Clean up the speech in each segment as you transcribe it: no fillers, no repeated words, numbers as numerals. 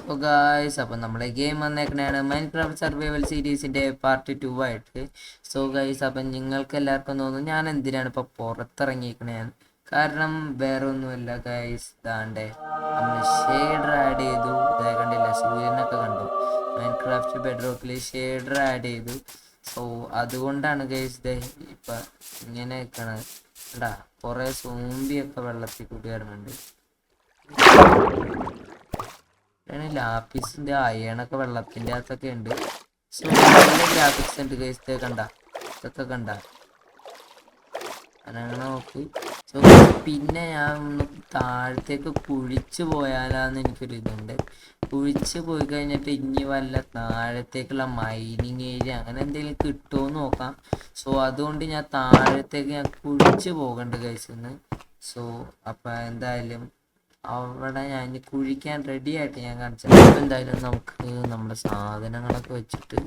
അപ്പോൾ ഗായ്സ്, അപ്പോൾ നമ്മുടെ ഗെയിം വന്നേക്കണതാണ് മൈൻക്രാഫ്റ്റ് സർവൈവൽ സീരീസിൻ്റെ പാർട്ട് 2 ആയിട്ട്. സോ ഗായ്സ്, അപ്പം നിങ്ങൾക്ക് എല്ലാവർക്കും തോന്നുന്നു ഞാൻ എന്തിനാണ് ഇപ്പോൾ പുറത്തിറങ്ങിയിരിക്കണേന്ന്. കാരണം വേറെ ഒന്നുമില്ല ഗായ്സ്, ഇതാണ്ടേ നമ്മൾ ഷെയ്ഡർ ആഡ് ചെയ്തു. ഇതേ കണ്ടില്ല, സൂര്യനൊക്കെ കണ്ടു. മൈൻക്രാഫ്റ്റ് ബെഡ്റോക്കിൽ ഷെയ്ഡർ ആഡ് ചെയ്തു. സോ അതുകൊണ്ടാണ് ഗായ്സ് ഇതേ ഇപ്പം ഇങ്ങനെ നിൽക്കണത്. എടാ കുറേ സോംബിയൊക്കെ വെള്ളത്തിൽ കൂടി വരുന്നുണ്ട്. ലാപ്പിസിന്റെ അയണൊക്കെ വെള്ളത്തിന്റെ അകത്തൊക്കെ ഉണ്ട്. സോ നല്ല ഗ്രാഫിക്സ് ഉണ്ട് ഗൈസ്, കണ്ട ഇതൊക്കെ കണ്ട അങ്ങനെ നോക്ക്. സോ പിന്നെ ഞാൻ ഒന്ന് താഴത്തേക്ക് കുഴിച്ചു പോയാലാന്ന് എനിക്കൊരു ഇതുണ്ട്. കുഴിച്ച് പോയി കഴിഞ്ഞിട്ട് ഇനി വല്ല താഴത്തേക്കുള്ള മൈനിങ് ഏരിയ അങ്ങനെ എന്തെങ്കിലും കിട്ടുമോ നോക്കാം. സോ അതുകൊണ്ട് ഞാൻ താഴത്തേക്ക് ഞാൻ കുഴിച്ച് പോകണ്ട ഗൈസ് ഇന്ന്. സോ അപ്പം എന്തായാലും അവിടെ ഞാൻ കുഴിക്കാൻ റെഡി ആയിട്ട് ഞാൻ കാണിച്ചത്. അപ്പോൾ എന്തായാലും നമുക്ക് നമ്മുടെ സാധനങ്ങളൊക്കെ വെച്ചിട്ട്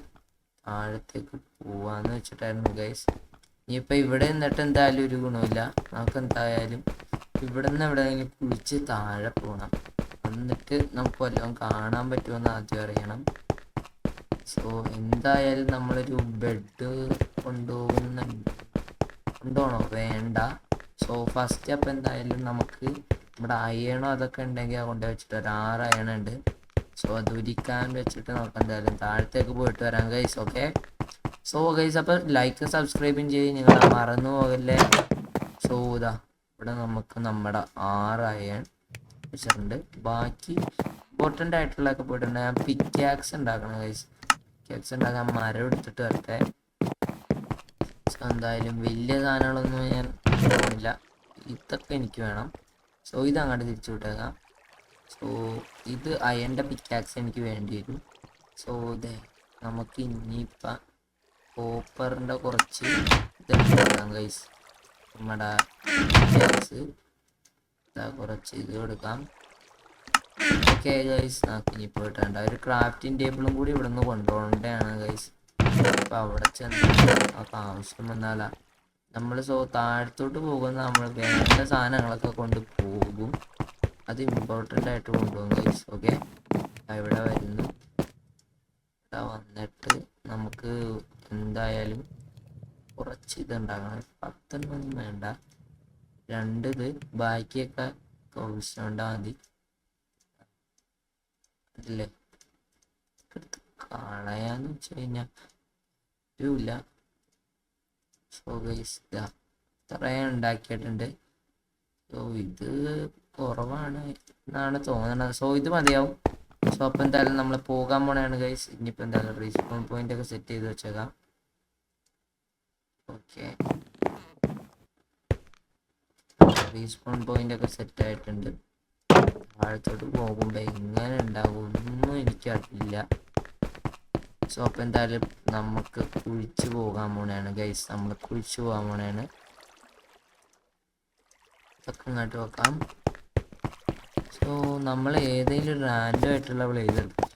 താഴത്തേക്ക് പോവാന്ന് വെച്ചിട്ടായിരുന്നു ഗൈസ്. ഇനിയിപ്പോൾ ഇവിടെ നിന്നിട്ട് എന്തായാലും ഒരു ഗുണമില്ല. നമുക്ക് എന്തായാലും ഇവിടെ നിന്ന് എവിടെയെങ്കിലും കുഴിച്ച് താഴെ പോകണം. എന്നിട്ട് നമുക്ക് വല്ലതും കാണാൻ പറ്റുമെന്ന് ആദ്യം അറിയണം. സോ എന്തായാലും നമ്മളൊരു ബെഡ് കൊണ്ടുപോകണോ വേണ്ട. സോ ഫസ്റ്റ് അപ്പം എന്തായാലും നമുക്ക് ഇവിടെ അയണോ അതൊക്കെ ഉണ്ടെങ്കിൽ അത് കൊണ്ട് വെച്ചിട്ട് ഒരു 6 അയണ ഉണ്ട്. സോ അത് ഉരിക്കാൻ വെച്ചിട്ട് നമുക്ക് എന്തായാലും താഴത്തേക്ക് പോയിട്ട് വരാം ഗൈസ്. ഓക്കെ, സോ ഗൈസ്, അപ്പോൾ ലൈക്ക് സബ്സ്ക്രൈബും ചെയ്യും, നിങ്ങൾ മറന്നു പോകല്ലേ. സോ ഇതാ ഇവിടെ നമുക്ക് നമ്മുടെ 6 അയൺ വെച്ചിട്ടുണ്ട്. ബാക്കി ഇമ്പോർട്ടൻ്റ് ആയിട്ടുള്ളതൊക്കെ പോയിട്ടുണ്ട്. ഞാൻ പിക്കാക്സ് ഉണ്ടാക്കണം ഗൈസ്. പിക്കാക്സ് ഉണ്ടാക്കാൻ മരം എടുത്തിട്ട് വരട്ടെ. സോ എന്തായാലും വലിയ സാധനങ്ങളൊന്നും ഞാൻ പോകുന്നില്ല. ഇതൊക്കെ എനിക്ക് വേണം. സോ ഇത് അങ്ങോട്ട് തിരിച്ചു വിട്ടേക്കാം. സോ ഇത് അയൻ്റെ പിക്കാക്സ് എനിക്ക് വേണ്ടി വരും. സോ ഇതേ നമുക്ക് ഇനിയിപ്പം കോപ്പറിൻ്റെ കുറച്ച് ഇതെടുക്കാം ഗൈസ്. നമ്മുടെ പിക്കാക്സ് ഇതാ കുറച്ച് ഇത് കൊടുക്കാം. ഓക്കെ ഗൈസ്, നമുക്ക് ഇനി പോയിട്ട് വേണ്ട ഒരു ക്രാഫ്റ്റിംഗ് ടേബിളും കൂടി ഇവിടെ നിന്ന് കൊണ്ടുപോകേണ്ടതാണ് ഗൈസ്. അപ്പം അവിടെ ചെന്ന് നമുക്ക് ആവശ്യം വന്നാലാ നമ്മൾ താഴത്തോട്ട് പോകുന്ന നമ്മൾ വേണ്ട സാധനങ്ങളൊക്കെ കൊണ്ട് പോകും. അത് ഇമ്പോർട്ടൻ്റ് ആയിട്ട് കൊണ്ടുപോകും ഗൈസ്. ഓക്കെ, ഇവിടെ വരുന്നു. ഇവിടെ വന്നിട്ട് നമുക്ക് എന്തായാലും കുറച്ച് ഇതുണ്ടാക്കണം. 10 വേണ്ട, 2 ഇത് ബാക്കിയൊക്കെ കൊണ്ടാൽ മതി അല്ലേ. കളയാന്ന് വെച്ച് കഴിഞ്ഞാൽ ഇല്ല. സോ ഗൈസ് ഇത്രയും ഉണ്ടാക്കിയിട്ടുണ്ട്. സോ ഇത് കുറവാണ് എന്നാണ് തോന്നുന്നത്. സോ ഇത് മതിയാവും. സോ അപ്പം എന്തായാലും നമ്മൾ പോകാൻ പോണെയാണ് ഗൈസ്. ഇനിയിപ്പോൾ എന്തായാലും റീസ്പോൺ പോയിന്റ് ഒക്കെ സെറ്റ് ചെയ്ത് വെച്ചേക്കാം. ഓക്കെ, റീസ്പോൺ പോയിന്റ് ഒക്കെ സെറ്റ് ആയിട്ടുണ്ട്. താഴത്തോട്ട് പോകുമ്പോൾ എങ്ങനെ ഉണ്ടാകും ഒന്നും എനിക്കറിയില്ല. സോ അപ്പം എന്തായാലും നമുക്ക് കുഴിച്ച് പോകാൻ പോണെയാണ് ഗൈസ്. നമ്മൾ കുഴിച്ച് പോകാൻ പോണെയാണ്. ഇതൊക്കെ ഇങ്ങോട്ട് വെക്കാം. സോ നമ്മൾ ഏതെങ്കിലും ഒരു റാൻഡം ആയിട്ടുള്ള പ്ലേസ് എടുക്കും.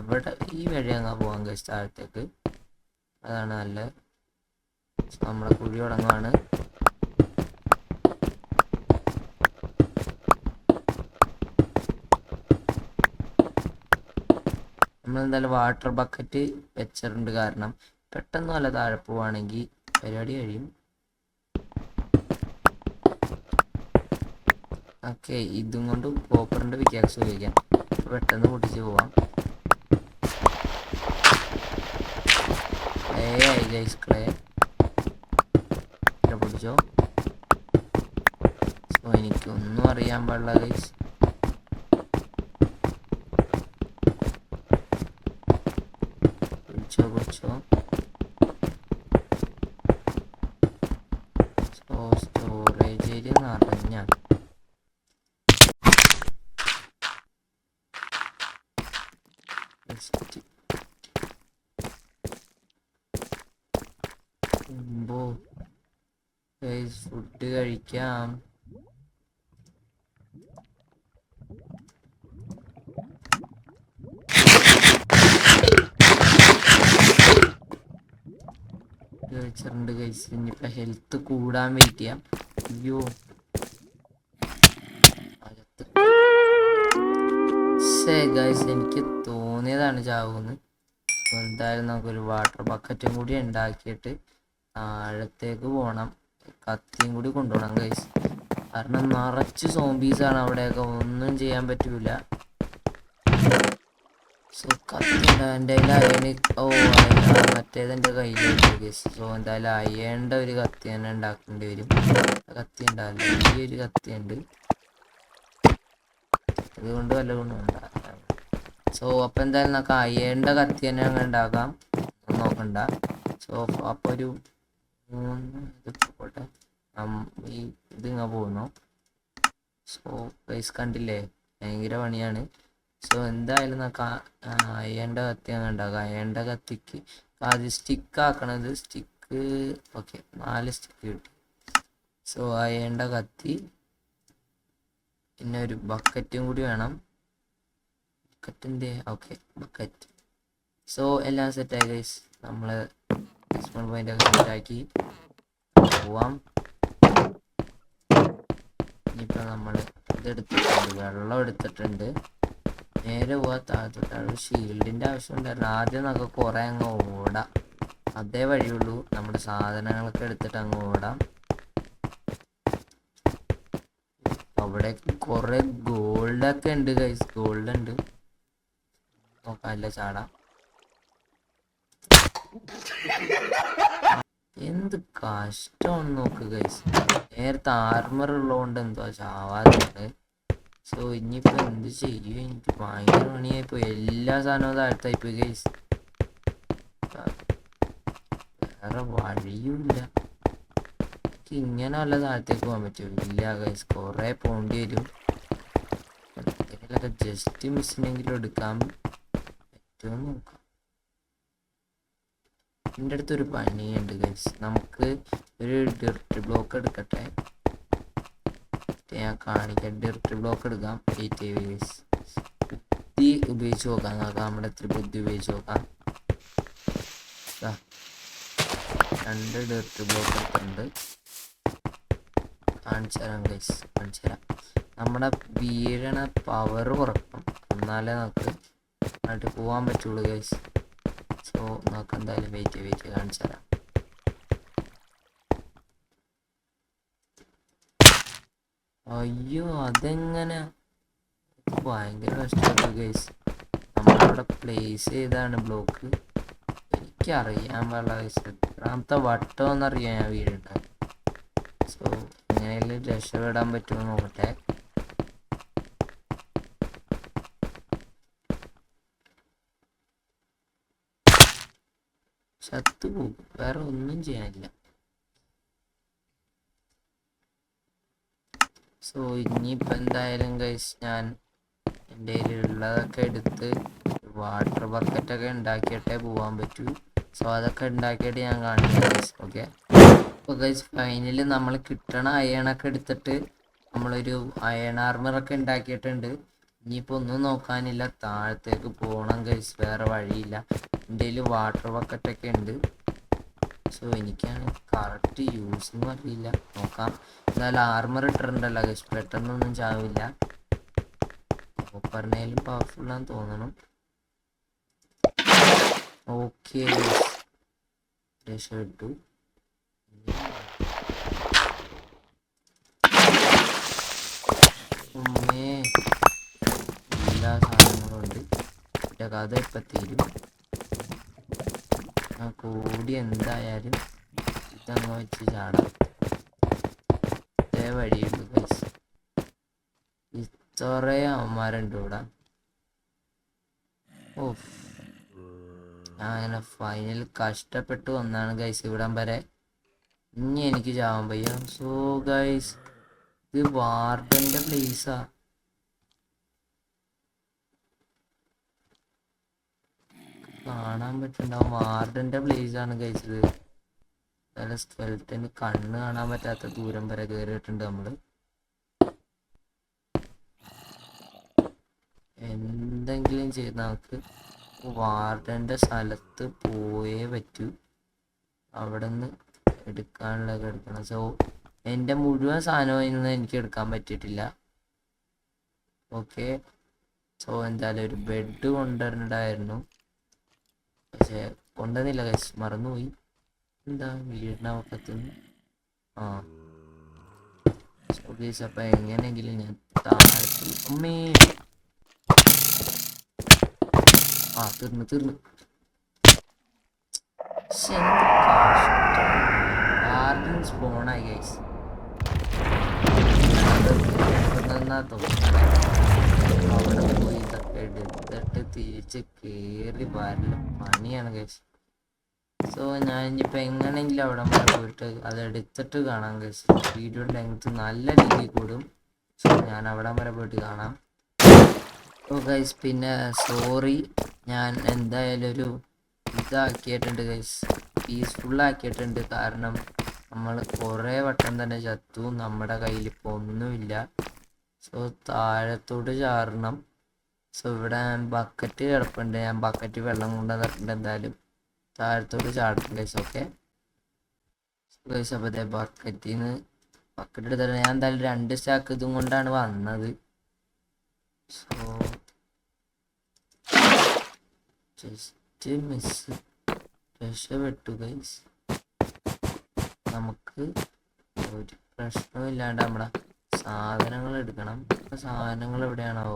ഇവിടെ ഈ വഴി അങ്ങ് പോകാം ഗൈസ് താഴത്തേക്ക്. അതാണ് നല്ലത്. സോ നമ്മളെ കുഴി തുടങ്ങുവാണ്. നമ്മളെന്തായാലും വാട്ടർ ബക്കറ്റ് വെച്ചിട്ടുണ്ട്. കാരണം പെട്ടെന്ന് വല്ല താഴെ പോവാണെങ്കിൽ പരിപാടി കഴിയും. ഓക്കെ, ഇതും കൊണ്ട് കോപ്പറിൻ്റെ പിക്കാക്സ് ഉപയോഗിക്കാം. പെട്ടെന്ന് പൊട്ടിച്ച് പോവാം. Guys clay പൊട്ടിച്ചോ. സോ എനിക്കൊന്നും അറിയാൻ പാടില്ല ഗൈസ്. കുടിച്ചോ. സോ സ്റ്റോറേജ് ഏരിയ നിറഞ്ഞ. ഫുഡ് കഴിക്കാം. കഴിച്ചിട്ടുണ്ട് ഗൈസ്. ഇനിയിപ്പോൾ ഹെൽത്ത് കൂടാൻ വെയിറ്റ് ചെയ്യാം. അയ്യോ, ഗൈസ് എനിക്ക് തോന്നിയതാണ് ചാവുന്ന്. എന്തായാലും നമുക്കൊരു വാട്ടർ ബക്കറ്റും കൂടി ഉണ്ടാക്കിയിട്ട് താഴത്തേക്ക് പോകണം. കത്തിയും കൂടി കൊണ്ടുപോകണം ഗൈസ്, കാരണം നിറച്ച് സോംബീസാണ് അവിടെയൊക്കെ, ഒന്നും ചെയ്യാൻ പറ്റൂല. സോ കത്തി എൻ്റെ കയ്യിൽ അയണ്, മറ്റേത് എൻ്റെ കയ്യിലുണ്ട് ഗൈസ്. സോ എന്തായാലും അയേണ്ട ഒരു കത്തി തന്നെ ഉണ്ടാക്കേണ്ടി വരും. കത്തി ഉണ്ടാവില്ല, ഈ ഒരു കത്തി ഉണ്ട്, അതുകൊണ്ട് വല്ല ഗുണമുണ്ടാകും. സോ അപ്പം എന്തായാലും നമുക്ക് അയേണ്ട കത്തി തന്നെ അങ്ങ് ഉണ്ടാക്കാം, നോക്കണ്ട. സോ അപ്പോൾ ഒരു 3 ഇത് പോട്ടെ, ഈ ഇതിങ്ങ പോകുന്നു. സോ ഗൈസ് കണ്ടില്ലേ, ഭയങ്കര പണിയാണ്. സോ എന്തായാലും നമുക്ക് അയേണ്ട കത്തി അങ്ങ് ഉണ്ടാക്കാം. അയേണ്ട കത്തിക്ക് ആദ്യം സ്റ്റിക്ക് ആക്കണത്, സ്റ്റിക്ക് ഓക്കെ 4 സ്റ്റിക്ക് കിട്ടി. സോ അയേണ്ട കത്തി, പിന്നെ ഒരു ബക്കറ്റും കൂടി വേണം. ബക്കറ്റിൻ്റെ ഓക്കെ ബക്കറ്റ്. സോ എല്ലാം സെറ്റായി ഗൈസ്, നമ്മൾ സ്മോൾ പോയിന്റ് ഒക്കെ സെറ്റാക്കി പോവാം. ഇനിയിപ്പോൾ നമ്മൾ ഇതെടുത്തിട്ടുണ്ട്, വെള്ളം എടുത്തിട്ടുണ്ട്. നേരെ പോവാ താഴത്തോട്ടാണ്. ഷീൽഡിൻ്റെ ആവശ്യമുണ്ടായിരുന്നു. ആദ്യം നമുക്ക് കുറേ അങ്ങ് ഓടാം, അതേ വഴിയുള്ളൂ. നമ്മുടെ സാധനങ്ങളൊക്കെ എടുത്തിട്ട് അങ്ങ് ഓടാം. അവിടെ കുറെ ഗോൾഡൊക്കെ ഉണ്ട് ഗൈസ്, ഗോൾഡ് ഉണ്ട്, നോക്കാനില്ല, ചാടാം. എന്ത് കഷ്ടമാണ് നോക്ക് ഗൈസ്, നേരത്തെ ആർമർ ഉള്ളതുകൊണ്ട് എന്തോ ചാവാറുണ്ട്. സോ ഇനിയിപ്പോൾ എന്ത് ചെയ്യും, എനിക്ക് ഭയങ്കര പണിയായിപ്പോയി. എല്ലാ സാധനവും താഴ്ത്തായിപ്പോയി ഗൈസ്, വേറെ വഴിയുമില്ല. ഇങ്ങനെ വല്ല താഴത്തേക്ക് പോകാൻ പറ്റുമോ? ഇല്ല ഗൈസ്, കുറേ പോകേണ്ടി വരും. എന്തെങ്കിലുമൊക്കെ ജസ്റ്റ് മിസ്സിനെങ്കിലും എടുക്കാൻ പറ്റുമോ നോക്കാം. എൻ്റെ അടുത്തൊരു പണിയുണ്ട് ഗൈസ്, നമുക്ക് ഒരു ഡിർട്ട് ബ്ലോക്ക് എടുക്കട്ടെ, ഞാൻ കാണിക്കാം. ഡിർട്ട് ബ്ലോക്ക് എടുക്കാം. വെയിറ്റ് ഗൈസ്, ബുദ്ധി ഉപയോഗിച്ച് നോക്കാം, നമ്മുടെ എത്ര ബുദ്ധി ഉപയോഗിച്ച് നോക്കാം. 2 ഡിർട്ട് ബ്ലോക്ക് എടുത്തിട്ടുണ്ട്. കാണിച്ചു തരാം ഗൈസ്, കാണിച്ചു തരാം. നമ്മുടെ വീഴണ പവർ കുറക്കണം, എന്നാലേ നമുക്ക് ആയിട്ട് പോകാൻ പറ്റുള്ളൂ ഗൈസ്. സോ നമുക്ക് എന്തായാലും വെയിറ്റ് കാണിച്ചു തരാം. അയ്യോ അതെങ്ങനെ, ഭയങ്കര കഷ്ടപ്പെട്ടു ഗൈസ്. നമ്മളവിടെ പ്ലേസ് ചെയ്താണ് ബ്ലോക്ക്, എനിക്കറിയാൻ പാടില്ല ഗൈസ്, എത്രാമത്തെ വട്ടം എന്നറിയാം ഞാൻ വീഴുണ്ടായി. സോ എങ്ങനെയെങ്കിലും രക്ഷപ്പെടാൻ പറ്റുമോ നോക്കട്ടെ. ചത്തുപോകും, വേറെ ഒന്നും ചെയ്യാനില്ല. സോ ഇനിയിപ്പോൾ എന്തായാലും ഗൈസ് ഞാൻ എൻ്റെ കയ്യിലുള്ളതൊക്കെ എടുത്ത് വാട്ടർ ബക്കറ്റൊക്കെ ഉണ്ടാക്കിയിട്ടേ പോകാൻ പറ്റൂ. സോ അതൊക്കെ ഉണ്ടാക്കിയിട്ട് ഞാൻ കാണിക്കാം ഗൈസ്. ഓക്കെ, അപ്പോൾ ഗൈസ് ഫൈനലി നമ്മൾ കിട്ടണ അയണൊക്കെ എടുത്തിട്ട് നമ്മളൊരു അയൺ ആർമറൊക്കെ ഉണ്ടാക്കിയിട്ടുണ്ട്. ഇനിയിപ്പോൾ ഒന്നും നോക്കാനില്ല, താഴത്തേക്ക് പോകണം ഗൈസ്, വേറെ വഴിയില്ല. എൻ്റെ കയ്യിൽ വാട്ടർ ബക്കറ്റൊക്കെ ഉണ്ട്. സോ എനിക്കാണ് കറക്റ്റ് യൂസൊന്നും അറിയില്ല, നോക്കാം. എന്തായാലും ആർമർ ഇട്ടിട്ടുണ്ടല്ലോ ഗൈസ്, പെട്ടെന്നൊന്നും ചാവില്ല. ഓപ്പറിനേലും പവർഫുള്ളാന്ന് തോന്നണം. ഓക്കെ രക്ഷപ്പെട്ടു. എല്ലാ സാധനങ്ങളും ഉണ്ട്, എൻ്റെ കഥ ഇപ്പം തീരും. ആ കൂടി എന്തായാലും ഇതങ്ങ് വെച്ച് ചാടാം, ഇതേ വഴിയുള്ളൂ ഗൈസ്. ഇത്രയും അവന്മാരുണ്ട് ഇവിടെ. ഓ ഞാൻ അങ്ങനെ ഫൈനൽ കഷ്ടപ്പെട്ട് വന്നാണ് ഗൈസ് ഇവിടം വരെ. ഇനി എനിക്ക് ചാവാൻ വയ്യ. സോ ഗൈസ് ഇത് വാർഡന്റെ പ്ലേസാ, കാണാൻ പറ്റുന്നുണ്ടാവും. വാർഡന്റെ പ്ലേസ് ആണ് ഗൈസ് ഇത്. നല്ല സ്കെൽറ്റന് കണ്ണ് കാണാൻ പറ്റാത്ത ദൂരം വരെ കയറിയിട്ടുണ്ട് നമ്മള്. എന്തെങ്കിലും ചെയ്ത് നമുക്ക് വാർഡന്റെ സ്ഥലത്ത് പോയേ പറ്റൂ, അവിടെ നിന്ന് എടുക്കാനുള്ളതൊക്കെ എടുക്കണം. സോ എൻ്റെ മുഴുവൻ സാധനവും ഇന്ന് എനിക്ക് എടുക്കാൻ പറ്റിയിട്ടില്ല. ഓക്കെ സോ എന്തായാലും ഒരു ബെഡ് കൊണ്ടുവരണ്ടായിരുന്നു, പക്ഷെ കൊണ്ടുവന്നില്ല ഗൈസ്, മറന്നുപോയി. എന്താ വീടിനകത്തുനിന്ന് ആ സോ ഗൈസ്, അപ്പം എങ്ങനെയെങ്കിലും ഞാൻ താഴത്ത് അമ്മേ തീർന്നു. ഗാർഡൻ സ്പോണായി ഗൈസ്, നന്നാ തോന്നുന്നു. അവിടെ പോയി ഇതൊക്കെ എടുത്തിട്ട് തിരിച്ച് കയറി വരല് പണിയാണ് ഗൈസ്. സോ ഞാൻ ഇനിയിപ്പോൾ എങ്ങനെയെങ്കിലും അവിടെ വരെ പോയിട്ട് അത് എടുത്തിട്ട് കാണാം ഗൈസ്. വീഡിയോ ലെങ്ത് നല്ല രീതിയിൽ കൂടും. സോ ഞാൻ അവിടെ വരെ പോയിട്ട് കാണാം. ഓ ഗൈസ്, പിന്നെ സോറി, ഞാൻ എന്തായാലും ഒരു ഇതാക്കിയിട്ടുണ്ട് ഗൈസ്, പീസ്ഫുള്ളാക്കിയിട്ടുണ്ട്. കാരണം നമ്മൾ കുറേ വട്ടം തന്നെ ചത്തു, നമ്മുടെ കയ്യിൽ ഇപ്പോൾ ഒന്നുമില്ല. സോ താഴത്തോട്ട് ചാടണം. സോ ഇവിടെ ബക്കറ്റ് കിടപ്പുണ്ട്, ഞാൻ ബക്കറ്റ് വെള്ളം കൊണ്ടുവന്നിട്ടുണ്ട്. എന്തായാലും താഴത്തോട്ട് ചാടണം ഗൈസ്. ഓക്കെ ഗൈസ്, അപ്പോൾ അതേ ബക്കറ്റ് എടുത്തിട്ട് ഞാൻ എന്തായാലും 2 സ്റ്റാക്ക് ഇതും കൊണ്ടാണ് വന്നത്. സോ ജസ്റ്റ് മിസ്, രക്ഷപ്പെട്ടു ഗൈസ്. നമുക്ക് ഒരു പ്രശ്നവും ഇല്ലാണ്ട് നമ്മുടെ സാധനങ്ങൾ എടുക്കണം. സാധനങ്ങൾ എവിടെയാണോ?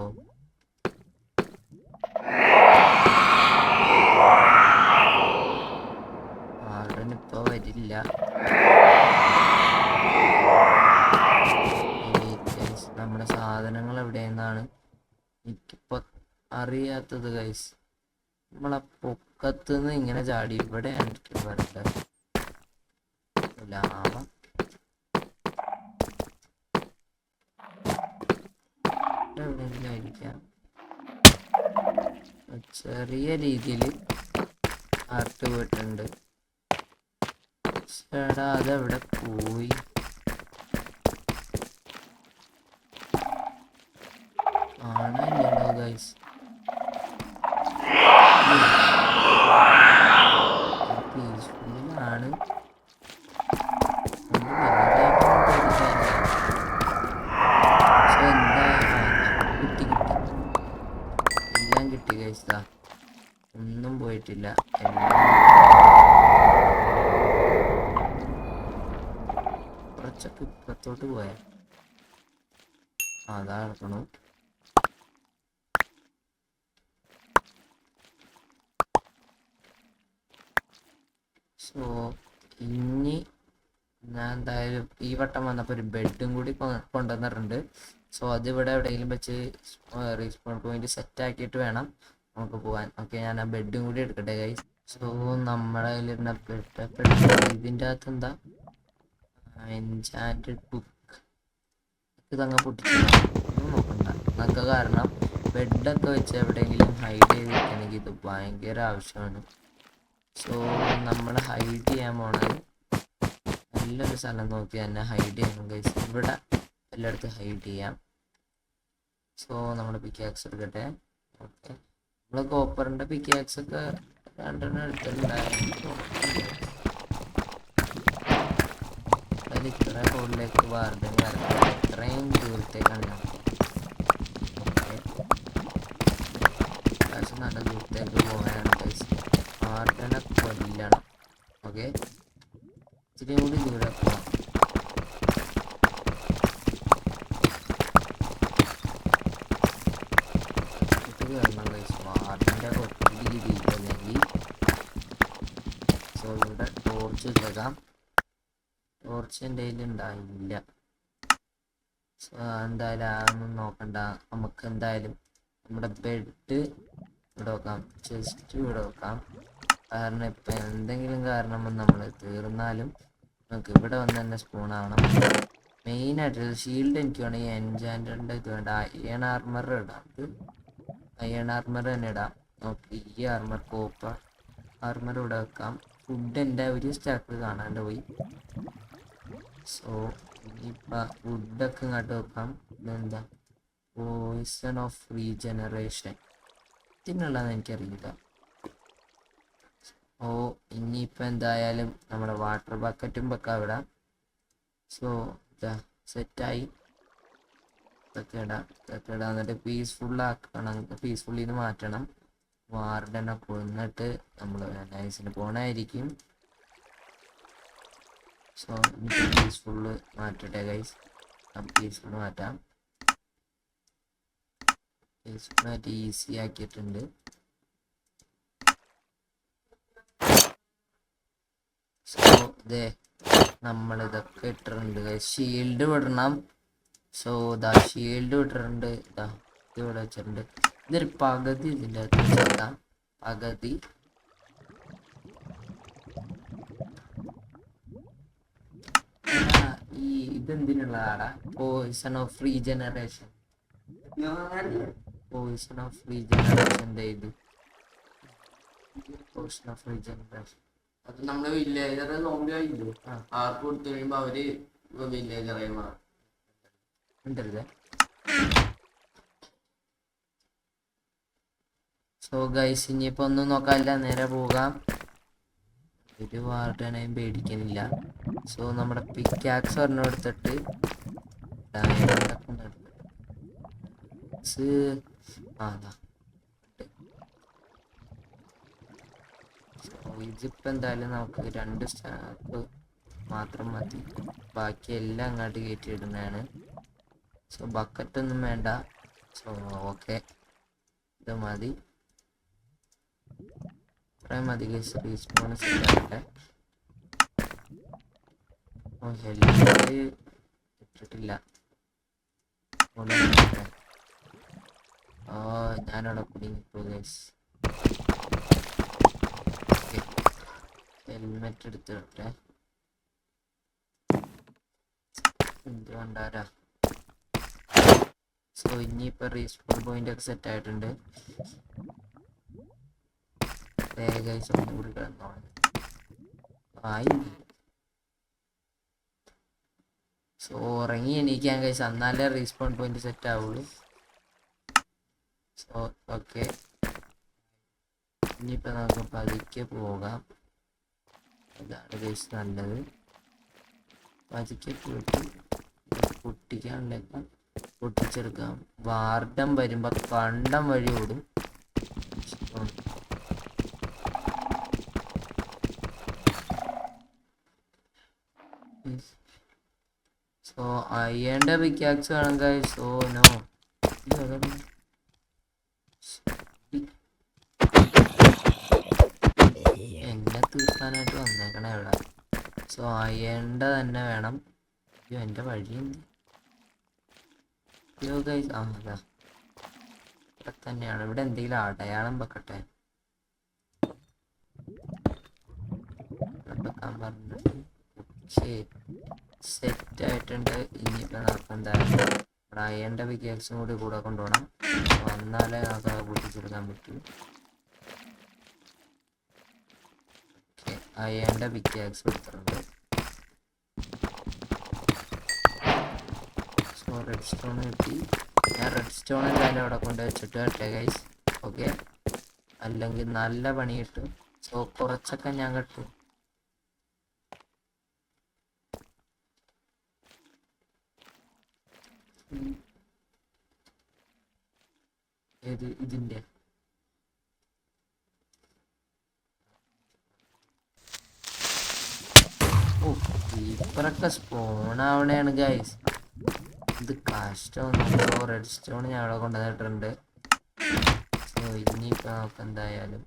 ആരും ഇപ്പോൾ വരില്ല. നമ്മുടെ സാധനങ്ങൾ എവിടെയെന്നാണ് എനിക്കിപ്പോൾ അറിയാത്തത് ഗൈസ്. നമ്മളെ പൊക്കത്തുനിന്ന് ഇങ്ങനെ ചാടി ഇവിടെയാണ് എനിക്ക് വരേണ്ടത്. ലാഭ എവിടെയെങ്കിലും ആയിരിക്കാം. ചെറിയ രീതിയിൽ ആർട്ട് പോയിട്ടുണ്ട്. ചേടാ അതെവിടെ പോയി? കാണാനില്ലല്ലോ ഗൈസ്. പീസ്ഫുള്ളിലാണ്. എല്ലാം കിട്ടി ഗൈസ്, ഒന്നും പോയിട്ടില്ല. കുറച്ചൊക്കെ ഇപ്പുറത്തോട്ട് പോയാ അതാ നടക്കണു. സോ ഇനി ഞാൻ എന്തായാലും ഈ വട്ടം വന്നപ്പോൾ ഒരു ബെഡും കൂടി കൊണ്ടുവന്നിട്ടുണ്ട്. സോ അത് ഇവിടെ എവിടെയെങ്കിലും വെച്ച് റീസ്പോൺ പോയിന്റ് സെറ്റ് ആക്കിയിട്ട് വേണം നമുക്ക് പോകാൻ. ഓക്കെ, ഞാൻ ആ ബെഡും കൂടി എടുക്കട്ടെ ഗൈസ്. സോ നമ്മുടെ കയ്യിലിരുന്ന ബെഡ് ഇതിൻ്റെ അകത്ത് എന്താ എൻചാൻറ്റഡ് ബുക്ക് ഇതങ്ങ് പൊട്ടിച്ചു നോക്കണ്ട എന്നൊക്കെ. കാരണം ബെഡൊക്കെ വെച്ച് എവിടെയെങ്കിലും ഹൈഡ് ചെയ്ത് വെക്കണമെങ്കിൽ ഇത് ഭയങ്കര ആവശ്യമാണ്. സോ നമ്മൾ ഹൈഡ് ചെയ്യാൻ പോണത് നല്ലൊരു സ്ഥലം നോക്കി തന്നെ ഹൈഡ് ചെയ്യണം ഗൈസ്. ഇവിടെ എല്ലായിടത്തും ഹൈഡ് ചെയ്യാം. സോ നമ്മൾ പിക്കാക്സ് എടുക്കട്ടെ. ഓക്കെ, നമ്മൾ കോപ്പറിൻ്റെ പിക്കാക്സ് ഒക്കെ 2 എടുത്തിട്ടുണ്ടായിരുന്നു. അതിൽ ഇത്ര ഹോളിലേക്ക് വാർഡൻ വരണം, ഇത്രയും ദൂരത്തേക്കാണ് ഞാൻ. പക്ഷെ നല്ല ദൂരത്തേക്ക് പോകാനാണ് ഗൈസ്. വാർഡനെ കൊല്ലണം. ഓക്കെ, ഇച്ചിരി കൂടി ദൂരെ പോകാം. കയറണം ഗൈസ്, വാർഡിൻ്റെ ഒത്തിരി രീതിയില്ലെങ്കിൽ. സോ ഇവിടെ ടോർച്ച് വെച്ചേക്കാം. ടോർച്ച് എൻ്റെ കയ്യിൽ ഉണ്ടായില്ല. സോ എന്തായാലും അതൊന്നും നോക്കണ്ട. നമുക്ക് എന്തായാലും നമ്മുടെ ബെഡ് ഇവിടെ വെക്കാം, ചെസ്റ്റ് ഇവിടെ വെക്കാം. കാരണം ഇപ്പം എന്തെങ്കിലും കാരണം നമ്മൾ തീർന്നാലും നമുക്ക് ഇവിടെ വന്ന് തന്നെ സ്പൂൺ ആവണം. മെയിനായിട്ട് ഷീൽഡ് എനിക്ക് വേണം. ഈ എൻചാൻറ്ററിൻ്റെ ഇത് വേണ്ട, അയൺ ആർമർ ഇടാം. അയൺ ആർമർ തന്നെ ഇടാം. ഓക്കെ, ഈ ആർമർ കോപ്പർ ആർമർ ഇവിടെ വെക്കാം. ഫുഡ് എൻ്റെ ഒരു സ്റ്റാക്ക് കാണാണ്ട് പോയി. സോ ഇനിയിപ്പോൾ ഫുഡൊക്കെ ഇങ്ങോട്ട് വെക്കാം. ഇതെന്താ പോയിസൺ ഓഫ് റീജനറേഷൻ, ഇതിനുള്ളതെന്ന് എനിക്കറിയില്ല. ഓ ഇനിയിപ്പോൾ എന്തായാലും നമ്മുടെ വാട്ടർ ബക്കറ്റും വെക്കാം ഇവിടെ. സോ ഇതാ സെറ്റായി. ഇതൊക്കെ ഇടാം എന്നിട്ട് പീസ്ഫുള്ളാക്കണം, പീസ്ഫുള്ളിന്ന് മാറ്റണം. വാർഡനെ കൊന്നിട്ട് നമ്മൾ നൈസിന് പോണായിരിക്കും. സോ പീസ്ഫുള്ള് മാറ്റട്ടെ ഗൈസ്, പീസ്ഫുള്ള് മാറ്റാം. പീസ്ഫുള്ളായിട്ട് ഈസി ആക്കിയിട്ടുണ്ട്. സോ ഇതേ നമ്മളിതൊക്കെ ഇട്ടിട്ടുണ്ട് ഗൈസ്. ഷീൽഡ് വിടണം. സോ ഇതാ ഷീൽഡ് ഇട്ടിട്ടുണ്ട്. ഇതാ ഇത് ഇവിടെ വെച്ചിട്ടുണ്ട്. ഇതൊരു പകുതി ഇതിൻ്റെ അകത്ത് വെച്ചേക്കാം. പകുതി ഈ ഇതെന്തിനുള്ളതാടാ? Poison of regeneration. Poison of റീജനറേഷൻ്റെ ഇത് പോയിസൺ ഓഫ് റീജനറേഷൻ അത് നമ്മുടെ വില്ലേജറെ സോംബി ആയില്ലേ, ആർക്ക് കൊടുത്തു കഴിയുമ്പോ അവര് വില്ലേജറെ മാറും. ഉണ്ടല്ലേ? സോ ഗൈസ് ഇനിയിപ്പോൾ ഒന്നും നോക്കാനില്ല, നേരെ പോകാം. ഒരു വാർഡനെയും പേടിക്കുന്നില്ല. സോ നമ്മുടെ പിക്കാക്സ് ഒരെണ്ണം എടുത്തിട്ട് ഇതിപ്പോൾ എന്തായാലും നമുക്ക് 2 സ്റ്റാപ്പ് മാത്രം മതി, ബാക്കി എല്ലാം അങ്ങോട്ട് കയറ്റിയിടുന്നതാണ്. സോ ബക്കറ്റൊന്നും വേണ്ട. സോ ഓക്കെ, ഇത് മതി, ഇത്രയും മതി ഗൈസ്. റീസ്പോൺ ചെയ്യാറുണ്ട്. ഓ ഹെൽമെറ്റ് ഇട്ടിട്ടില്ല. ഓ ഞാനവിടെ കുടുങ്ങിപ്പോ ഗൈസ്. ഹെൽമെറ്റ് എടുത്തിട്ടെ, എന്ത് വേണ്ടാരാ. സോ ഇനിയിപ്പോൾ റീസ്പോൺ പോയിന്റ് ഒക്കെ സെറ്റ് ആയിട്ടുണ്ട്. ഗൈസ് ഒന്നും കൂടി കിടന്നോളാം. ആയി. സോ ഉറങ്ങി എണീക്കാൻ ഗൈസ്, എന്നാലേ റീസ്പോൺ പോയിന്റ് സെറ്റ് ആവുള്ളൂ. സോ ഓക്കെ, ഇനിയിപ്പോൾ നമുക്ക് പതുക്കെ പോകാം. ഇതാണ് ഗൈസ് നല്ലത്. പതുക്കെ പോയിട്ട് പൊട്ടിക്കാനുള്ളേക്കാം, പൊട്ടിച്ചെടുക്കാം. വാർഡം വരുമ്പോൾ കണ്ടം വഴി ഓടും. സോ അയ്യേണ്ട പിക്കാക്സ് വേണം ഗൈസ്. ഓ നോ, എന്നെ തീർക്കാനായിട്ട് വന്നേക്കണേ ഇവിടെ. സോ അയ്യേണ്ട തന്നെ വേണം. അയ്യോ എൻ്റെ വഴിയുണ്ട്. അയ്യോ ഗൈസ്, അതാ ഇവിടെ തന്നെയാണ്. ഇവിടെ എന്തെങ്കിലും അടയാളം വെക്കട്ടെ, വെക്കാൻ പറഞ്ഞിട്ട്. ഓക്കെ, സെറ്റ് ആയിട്ടുണ്ട്. ഇനിയിപ്പോൾ നമുക്ക് എന്തായാലും ഇവിടെ അയ്യേണ്ട പിക്കാക്സും കൂടെ കൊണ്ടുപോകണം. വന്നാലേ നമുക്ക് പൊട്ടിച്ചെടുക്കാൻ പറ്റൂ. ഓക്കെ, അയ്യേണ്ട പിക്കാക്സ് എടുത്തിട്ടുണ്ട്. സോ റെഡ് സ്റ്റോൺ കിട്ടി. ഞാൻ റെഡ് സ്റ്റോൺ എന്തായാലും അവിടെ കൊണ്ട് വെച്ചിട്ട് കേട്ടെ ഗൈസ്. ഓക്കെ, അല്ലെങ്കിൽ നല്ല പണി കിട്ടും. സോ കുറച്ചൊക്കെ ഞാൻ കിട്ടും. ഏത് ഇതിൻ്റെ ഓ ക്രീപ്പറൊക്കെ സ്പോൺ ആവണേണ് ഗൈസ്. ഇത് കഷ്ടമൊന്നുമില്ല. റെഡ് സ്റ്റോൺ ഞാൻ അവിടെ കൊണ്ടുവന്നിട്ടുണ്ട്. സോ ഇനിയിപ്പോൾ നമുക്ക് എന്തായാലും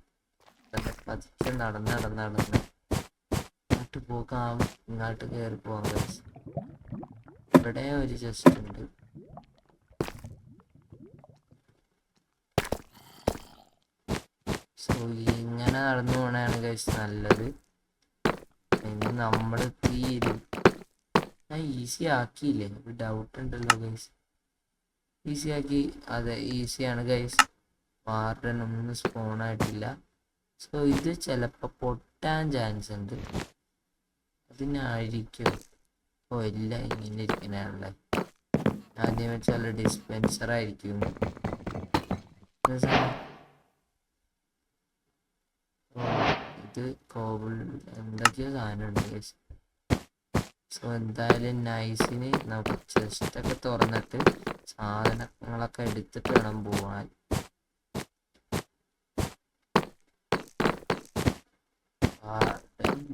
പതുക്കെ നടന്ന് ഇങ്ങോട്ട് പോകാം, ഇങ്ങോട്ട് കയറി പോകാം ഗൈസ്. ഇവിടെ ഒരു ചെസ്റ്റ് ഉണ്ട്. സോ ഇങ്ങനെ നടന്നു പോകണതാണ് ഗൈസ് നല്ലത്. ഇനി നമ്മൾ തീരും. ഞാൻ ഈസി ആക്കിയില്ലേ? ഒരു ഡൗട്ട് ഉണ്ടല്ലോ ഗൈസ്. ഈസി ആക്കി, അതെ ഈസിയാണ് ഗൈസ്. വാർഡനൊന്നും സ്പോൺ ആയിട്ടില്ല. സോ ഇത് ചിലപ്പോൾ പൊട്ടാൻ ചാൻസ് ഉണ്ട്. അതിനായിരിക്കും. ഓ എല്ലാം ഇങ്ങനെ ഇരിക്കണല്ലേ. ആദ്യം വെച്ചാൽ ഡിസ്പെൻസർ ആയിരിക്കും. ഇത് കോബിൾ എന്തൊക്കെയോ സാധനമുണ്ട് ഗൈസ്. സോ എന്തായാലും നൈസിന് നമുക്ക് ചെസ്റ്റൊക്കെ തുറന്നിട്ട് സാധനങ്ങളൊക്കെ എടുത്തിട്ട് വേണം പോവാൻ.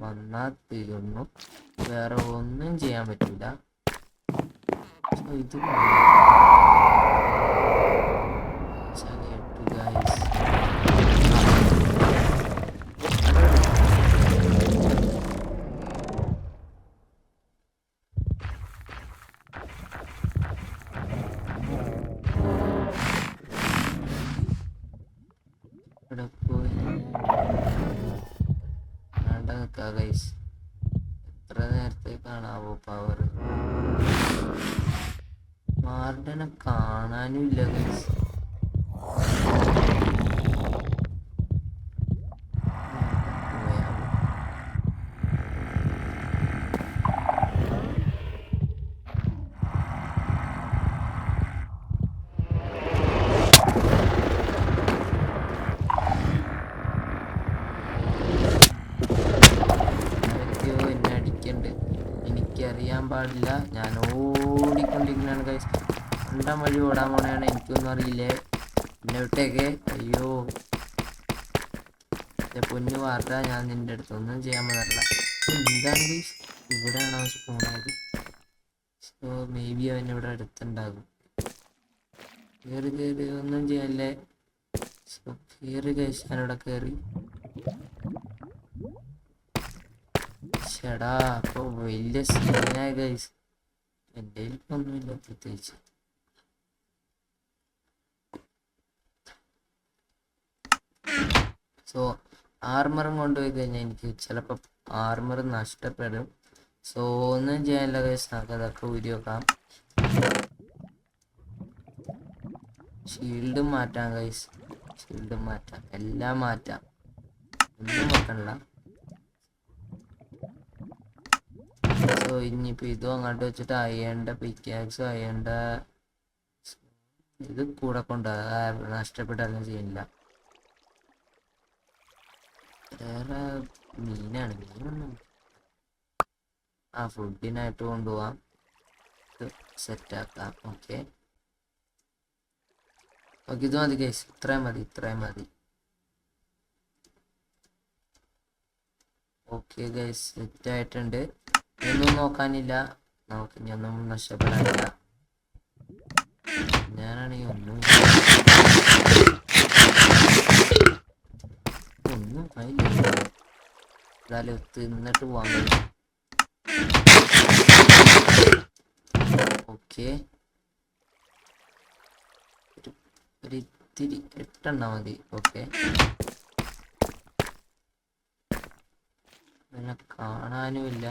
വന്നാൽ തീർന്നു, വേറെ ഒന്നും ചെയ്യാൻ പറ്റില്ല. സോ ഇത് ഇവിടെ പോയി ഗൈസ്. എത്ര നേരത്തേക്കാണാവോ പവർ? വാർഡനെ കാണാനും ഇല്ല ഗൈസ്. എനിക്കറിയാൻ പാടില്ല, ഞാൻ ഓടിക്കൊണ്ടിരിക്കുന്നതാണ് ഗൈസ്. രണ്ടാം വഴി ഓടാൻ പോണെയാണ്, എനിക്കൊന്നും അറിയില്ലേ. എന്നെ വിട്ടേക്ക്. അയ്യോ പൊന്നു വാർത്ത, ഞാൻ നിന്റെ അടുത്ത് ഒന്നും ചെയ്യാൻ പറ്റില്ല. എന്താണ് ഗൈസ് ഇവിടെയാണോ പോണത്? സോ മേ ബി അവൻ ഇവിടെ അടുത്തുണ്ടാകും. കയറി കയറി ഒന്നും ചെയ്യല്ലേ. സോ കയറി ഗൈസ്, ഞാനിവിടെ കയറി. ചേടാ അപ്പൊ വലിയ സീനായ ഗൈസ്. എൻ്റെ ഒന്നുമില്ല പ്രത്യേകിച്ച്. സോ ആർമറും കൊണ്ടുപോയി കഴിഞ്ഞാൽ എനിക്ക് ചിലപ്പോൾ ആർമർ നഷ്ടപ്പെടും. സോ ഒന്നും ചെയ്യാനില്ല ഗൈസ്, നമുക്ക് അതൊക്കെ ഊരി വെക്കാം. ഷീൽഡും മാറ്റാം ഗൈസ്, ഷീൽഡും മാറ്റാം, എല്ലാം മാറ്റാം, ഒന്നും വെക്കണില്ല. സോ ഇനിയിപ്പോൾ ഇതും അങ്ങോട്ട് വെച്ചിട്ട് അയ്യേണ്ട പിക്കാക്സും അയ്യേണ്ട ഇത് കൂടെ കൊണ്ട് നഷ്ടപ്പെട്ടാലും ചെയ്യില്ല. വേറെ മീനാണ്, മീനൊന്നും ഫുഡിനായിട്ട് കൊണ്ടുപോവാം, സെറ്റാക്കാം. ഓക്കെ ഓക്കെ, ഇത് മതി ഗൈസ്, ഇത്രയും മതി, ഇത്രയും മതി. ഓക്കെ ഗൈസ്, സെറ്റായിട്ടുണ്ട്. ഒന്നും നോക്കാനില്ല, നമുക്ക് ഇനി ഒന്നും നഷ്ടപ്പെടാനില്ല. ഞാനാണെങ്കിൽ ഒന്നും ആയില്ല. എന്തായാലും തിന്നിട്ട് പോവാൻ. ഓക്കെ, ഒരു ഇത്തിരി 8 മതി. ഓക്കെ, പിന്നെ കാണാനുമില്ല.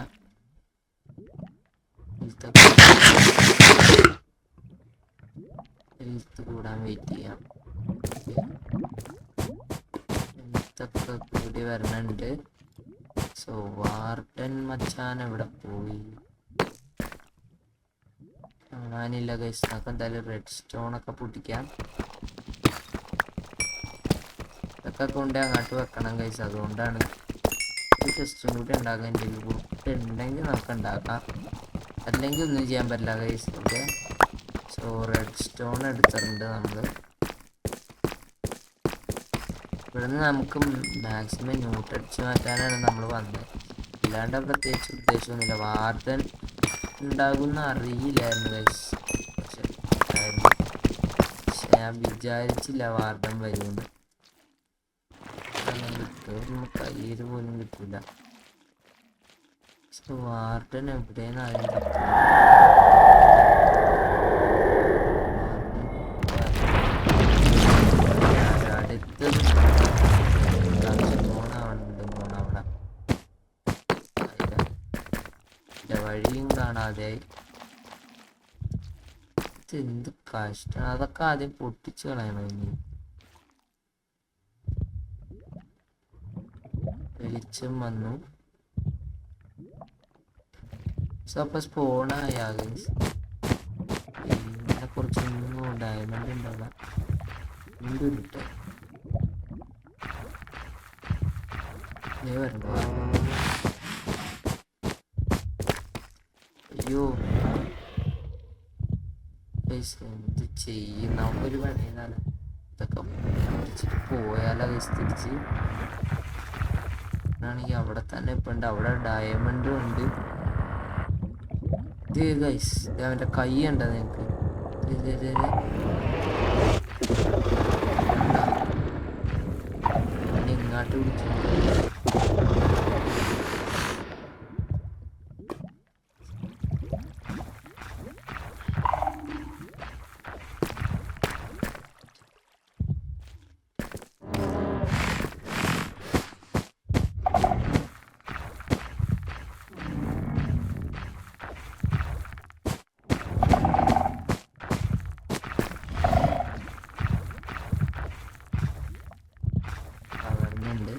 ഹെൽത്ത് കൂടാൻ വെയിറ്റ് ചെയ്യാം. ഹെൽത്തൊക്കെ കൂടി വരണുണ്ട്. സോ വാർഡൻ മച്ചാൻ എവിടെ പോയി? കാണാനില്ല ഗൈസ്. നമുക്ക് എന്തായാലും റെഡ് സ്റ്റോണൊക്കെ പൊട്ടിക്കാം. ഇതൊക്കെ കൊണ്ട് അങ്ങോട്ട് വെക്കണം ഗൈസ്, അതുകൊണ്ടാണ്. ടെസ്റ്റും കൂടി ഉണ്ടാക്കാൻ എൻ്റെ ബുക്ക് ഉണ്ടെങ്കിൽ നമുക്ക് ഉണ്ടാക്കാം, അല്ലെങ്കിൽ ഒന്നും ചെയ്യാൻ പറ്റില്ല guys. Okay, so red stone എടുത്തിട്ടുണ്ട് നമ്മൾ. ഇവിടുന്ന് നമുക്ക് മാക്സിമം ന്യൂട്ട് അടിച്ച് മാറ്റാനാണ് നമ്മൾ വന്നത്, അല്ലാണ്ട് പ്രത്യേകിച്ച് ഉദ്ദേശമൊന്നുമില്ല. വാർഡൻ ഉണ്ടാകുമെന്ന് അറിയില്ലായിരുന്നു ഗൈസ്, പക്ഷെ ഞാൻ വിചാരിച്ചില്ല വാർഡൻ വരുമെന്ന്. കയ്യിൽ പോലും കിട്ടില്ല. വാർഡൻ എവിടെയെന്ന് അറിയാൻ പറ്റില്ല. അടുത്തത് വഴിയും കാണാതെയായി. ഇതെന്ത് കഷ്ടം, അതൊക്കെ ആദ്യം പൊട്ടിച്ചു കളയണം. ഇനി വെളിച്ചം വന്നു. സോ അപ്പൊ സ്പോണായി ഇതിനെ കുറിച്ചൊന്നും ഡയമണ്ട് ഉണ്ടാവില്ല. എന്തുണ്ട് വരണ്ടോ? അയ്യോ ഗൈസ് എന്ത് ചെയ്യും, നമുക്കൊരു പണി ചെയ്താലോ, ഇതൊക്കെ പിടിച്ചിട്ട് പോയാലോ ഗൈസ് തിരിച്ച്. ആണെങ്കിൽ അവിടെ തന്നെ ഇപ്പൊ ഉണ്ട്, അവിടെ ഡയമണ്ടും ഉണ്ട്. ഇത് ഗൈസ് അവന്റെ കൈ ഉണ്ടോ നിങ്ങക്ക്? ഇങ്ങോട്ട് പിടിച്ചു. വരുന്നുണ്ട്.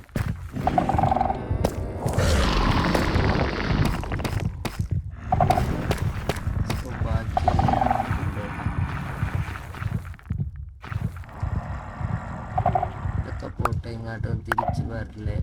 ഇതൊക്കെ പോട്ടെ, ഇങ്ങോട്ട് തിരിച്ച് വരില്ലേ?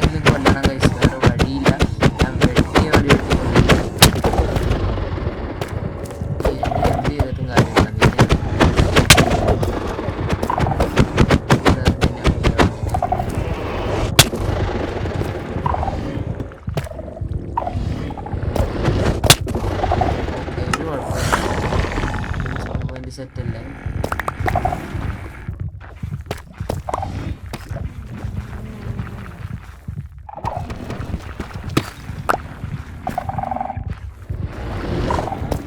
ഇവിടെ കൊല്ലണം കഴിച്ചു, വേറെ വഴിയില്ല. ഞാൻ വെട്ടിയ വഴി എന്ത് ചെയ്തിട്ടും കാര്യമില്ല. സെറ്റല്ലേ?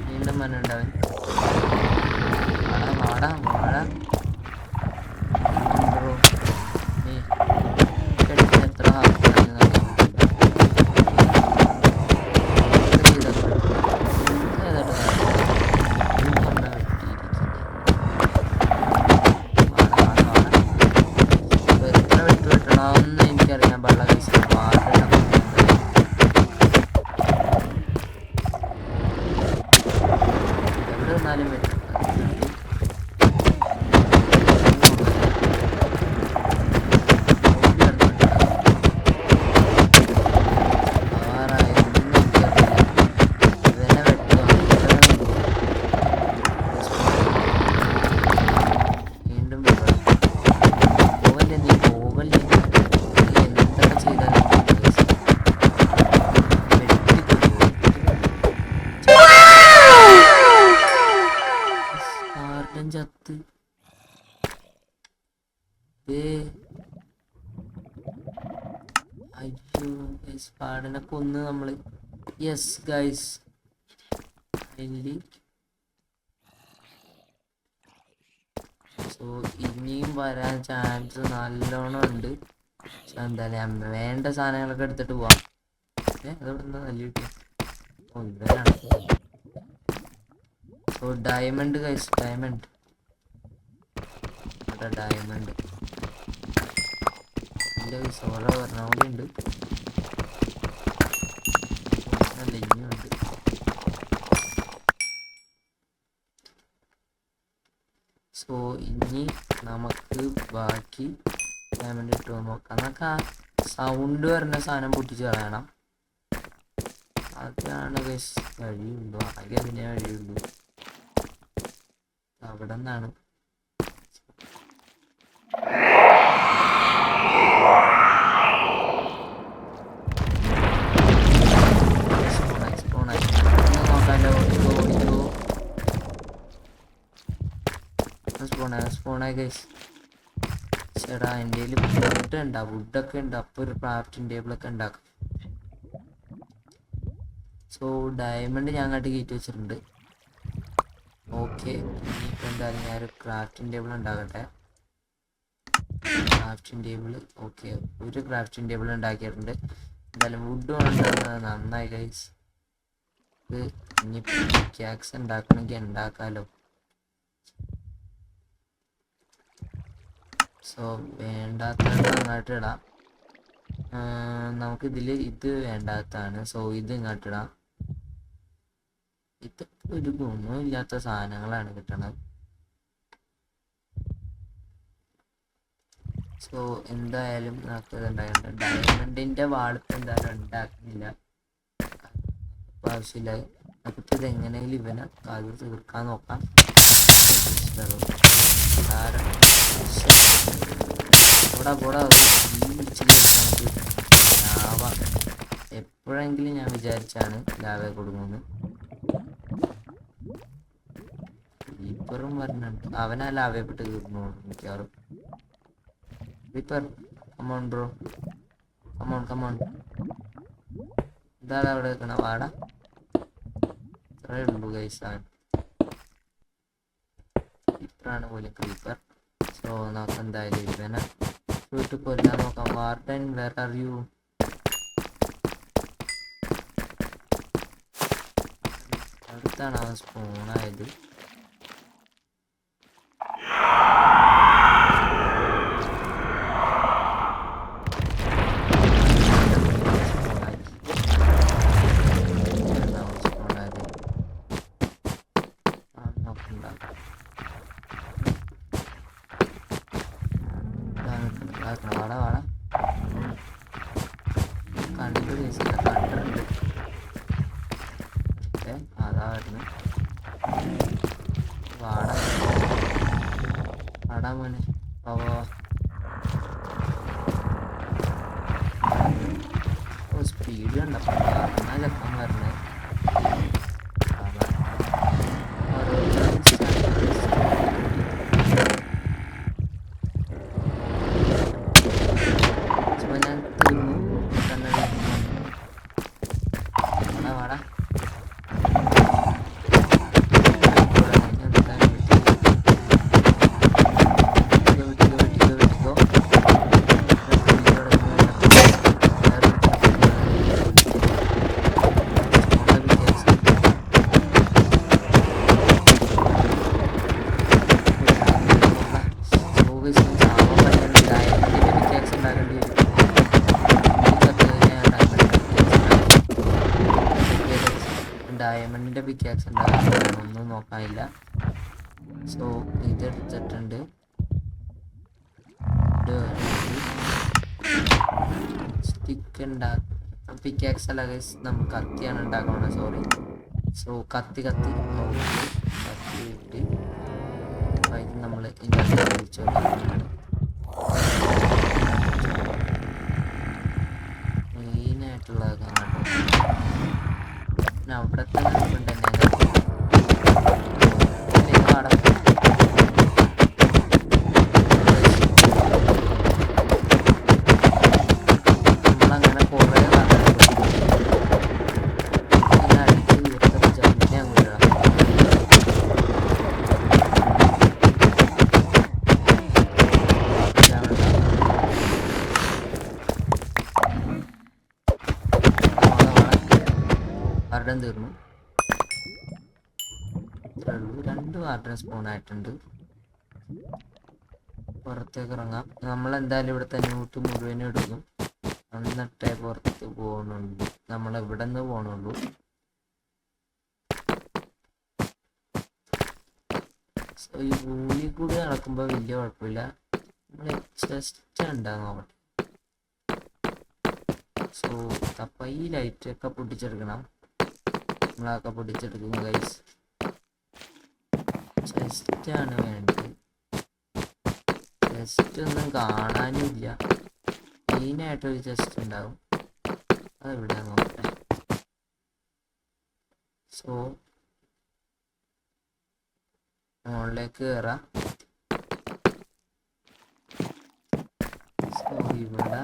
വീണ്ടും മനുണ്ടവൻ. വാടാ നീ എത്ര ഹാപ്പിയാണെന്ന് അറിയാമോ? ഒന്ന് എനിക്കറിയാൻ പാടില്ല കഴിച്ചു. എവിടെ നിന്നാലും പറ്റും. ചത്ത് അയ്യോ ഗൈസ്, പാടനെ കൊന്ന് നമ്മള്. Yes guys, finally. സോ ഇനിയും വരാൻ ചാൻസ് നല്ലോണം ഉണ്ട്. പക്ഷെ എന്തായാലും വേണ്ട സാധനങ്ങളൊക്കെ എടുത്തിട്ട് പോവാം. അതവിടെ നല്ല കിട്ടിയ ഇവരാണ്. So diamond guys, diamond diamond ഇല്ല ഗൈസ്, ഓരോ പറഞ്ഞ കൂടി ഉണ്ട്. നല്ല ഇനിയുണ്ട്. സോ ഇനി നമുക്ക് ബാക്കി ഡയമണ്ട് ഇട്ട് നോക്കാം. നമുക്ക് ആ സൗണ്ട് വരുന്ന സാധനം പൊട്ടിച്ച് കളയണം. അതാണ് ഗൈസ് വഴിയുള്ളൂ, ആകെ അതിനെ വഴിയുള്ളൂ. അവിടെ നിന്നാണ് സ്പോണായി ഗൈസ്. ചേട്ടാ എൻ്റെ കയ്യിൽ വുഡ് ഉണ്ടാ, വുഡൊക്കെ ഉണ്ട്. അപ്പോൾ ഒരു ക്രാഫ്റ്റിംഗ് ടേബിളൊക്കെ ഉണ്ടാക്കും. സോ ഡയമണ്ട് ഞാൻ അങ്ങോട്ട് കയറ്റി വെച്ചിട്ടുണ്ട്. ഓക്കെ, ഇനിയിപ്പോൾ എന്തായാലും ഞാനൊരു ക്രാഫ്റ്റിംഗ് ടേബിൾ ഉണ്ടാകട്ടെ. ക്രാഫ്റ്റിംഗ് ടേബിൾ ഓക്കെ, ഒരു ക്രാഫ്റ്റിംഗ് ടേബിൾ ഉണ്ടാക്കിയിട്ടുണ്ട്. എന്തായാലും വുഡ് കൊണ്ടുവന്നത് നന്നായി ഗൈസ്. ഇത് ഇനി ക്യാക്സ് ഉണ്ടാക്കണമെങ്കിൽ ഉണ്ടാക്കാലോ. സോ വേണ്ടാത്തത് അങ്ങോട്ട് ഇടാം. നമുക്കിതിൽ ഇത് വേണ്ടാത്തതാണ്. സോ ഇത് ഇങ്ങോട്ട് ഇടാം. ഇതൊക്കെ ഒരു ഗുണമില്ലാത്ത സാധനങ്ങളാണ് കിട്ടണത്. സോ എന്തായാലും നമുക്ക് ഇതുണ്ടായിട്ടുണ്ട്. ഡയമണ്ടിൻ്റെ വാളിപ്പ് എന്തായാലും ഉണ്ടാക്കുന്നില്ല, ആവശ്യമില്ല. നമുക്കിപ്പോൾ ഇത് എങ്ങനെയെങ്കിലും ഇവനെ അത് തീർക്കാൻ നോക്കാം. ലാവ എപ്പോഴെങ്കിലും ഞാൻ വിചാരിച്ചാണ് ലാവയെ കൊടുക്കുന്നത്. ക്രീപ്പറും വരുന്നുണ്ട്. അവനാ ലാവയെപ്പെട്ട് തീർന്നു മിക്കവാറും. Creeper come on bro, come on come on. എന്താ അവിടെ വെക്കണ വാട? ഇത്രയേ ഉള്ളൂ ഗൈസ്. ക്രീപ്പറാണ് പോലും ക്രീപ്പർ. സോ നമുക്ക് എന്തായാലും ഇവനെ വീട്ടിൽ കൊല്ലാൻ നോക്കാം. Warden where are you? അടുത്താണ് അവൻ സ്പൂണായത്. വാട വാട കണ്ടു ചേച്ചില്ല, കണ്ടുണ്ട്. അതാ വരുന്നു. വാട വാടാ മോനെ, സ്പീഡ് കണ്ടപ്പോൾ ചെക്കാൻ വരണേ. ഞാൻ തീർന്നു തന്നെ വാടാ. ഡയമണ്ടിന്റെ പിക്കാക്സ് ഉണ്ടാകാൻ ഒന്നും നോക്കാനില്ല. സോ ഇതെടുത്തിട്ടുണ്ട്. സ്റ്റിക്ക് ഉണ്ടാക്കാം. പിക്കാക്സ് അല്ല ഗൈസ്, നമുക്ക് കത്തിയാണ് ഉണ്ടാക്കണം. സോറി. സോ കത്തി കത്തി ഇട്ട് നമ്മൾ ഇതിൻ്റെ വിളിച്ചു മെയിനായിട്ടുള്ളതൊക്കെ അങ്ങോട്ട് അവിടെ തന്നെ നമ്മളങ്ങനെ കുറേ അടിച്ച് ജമ്മിനെ അങ്ങോട്ട് വാർഡൻ തീർന്നു. രണ്ട് വാർഡൻ സ്പൂൺ ആയിട്ടുണ്ട്. പുറത്തേക്ക് ഇറങ്ങാം. നമ്മളെന്തായാലും ഇവിടെ തന്നെ ഊട്ട് മുഴുവനും എടുക്കും, എന്നിട്ടേ പുറത്ത് പോകണുള്ളൂ. നമ്മളിവിടെ നിന്ന് പോകണുള്ളൂ. സോ ഈ ഭൂമിയിൽ കൂടി നടക്കുമ്പോൾ വലിയ കുഴപ്പമില്ല. നമ്മൾ ജസ്റ്റ് ഉണ്ടാകും നോക്കട്ടെ. സോ അപ്പം ഈ ലൈറ്റൊക്കെ പൊട്ടിച്ചെടുക്കണം. നമ്മളൊക്കെ പൊട്ടിച്ചെടുക്കും ഗൈസ്. ചെസ്റ്റാണ് വേണ്ടത്. ചെസ്റ്റ് ഒന്നും കാണാനും ഇല്ല. മെയിനായിട്ടൊരു ചെസ്റ്റ് ഉണ്ടാവും, അതെവിടെ നോക്കട്ടെ. സോ മുകളിലേക്ക് കയറാം. സോ ഇവിടെ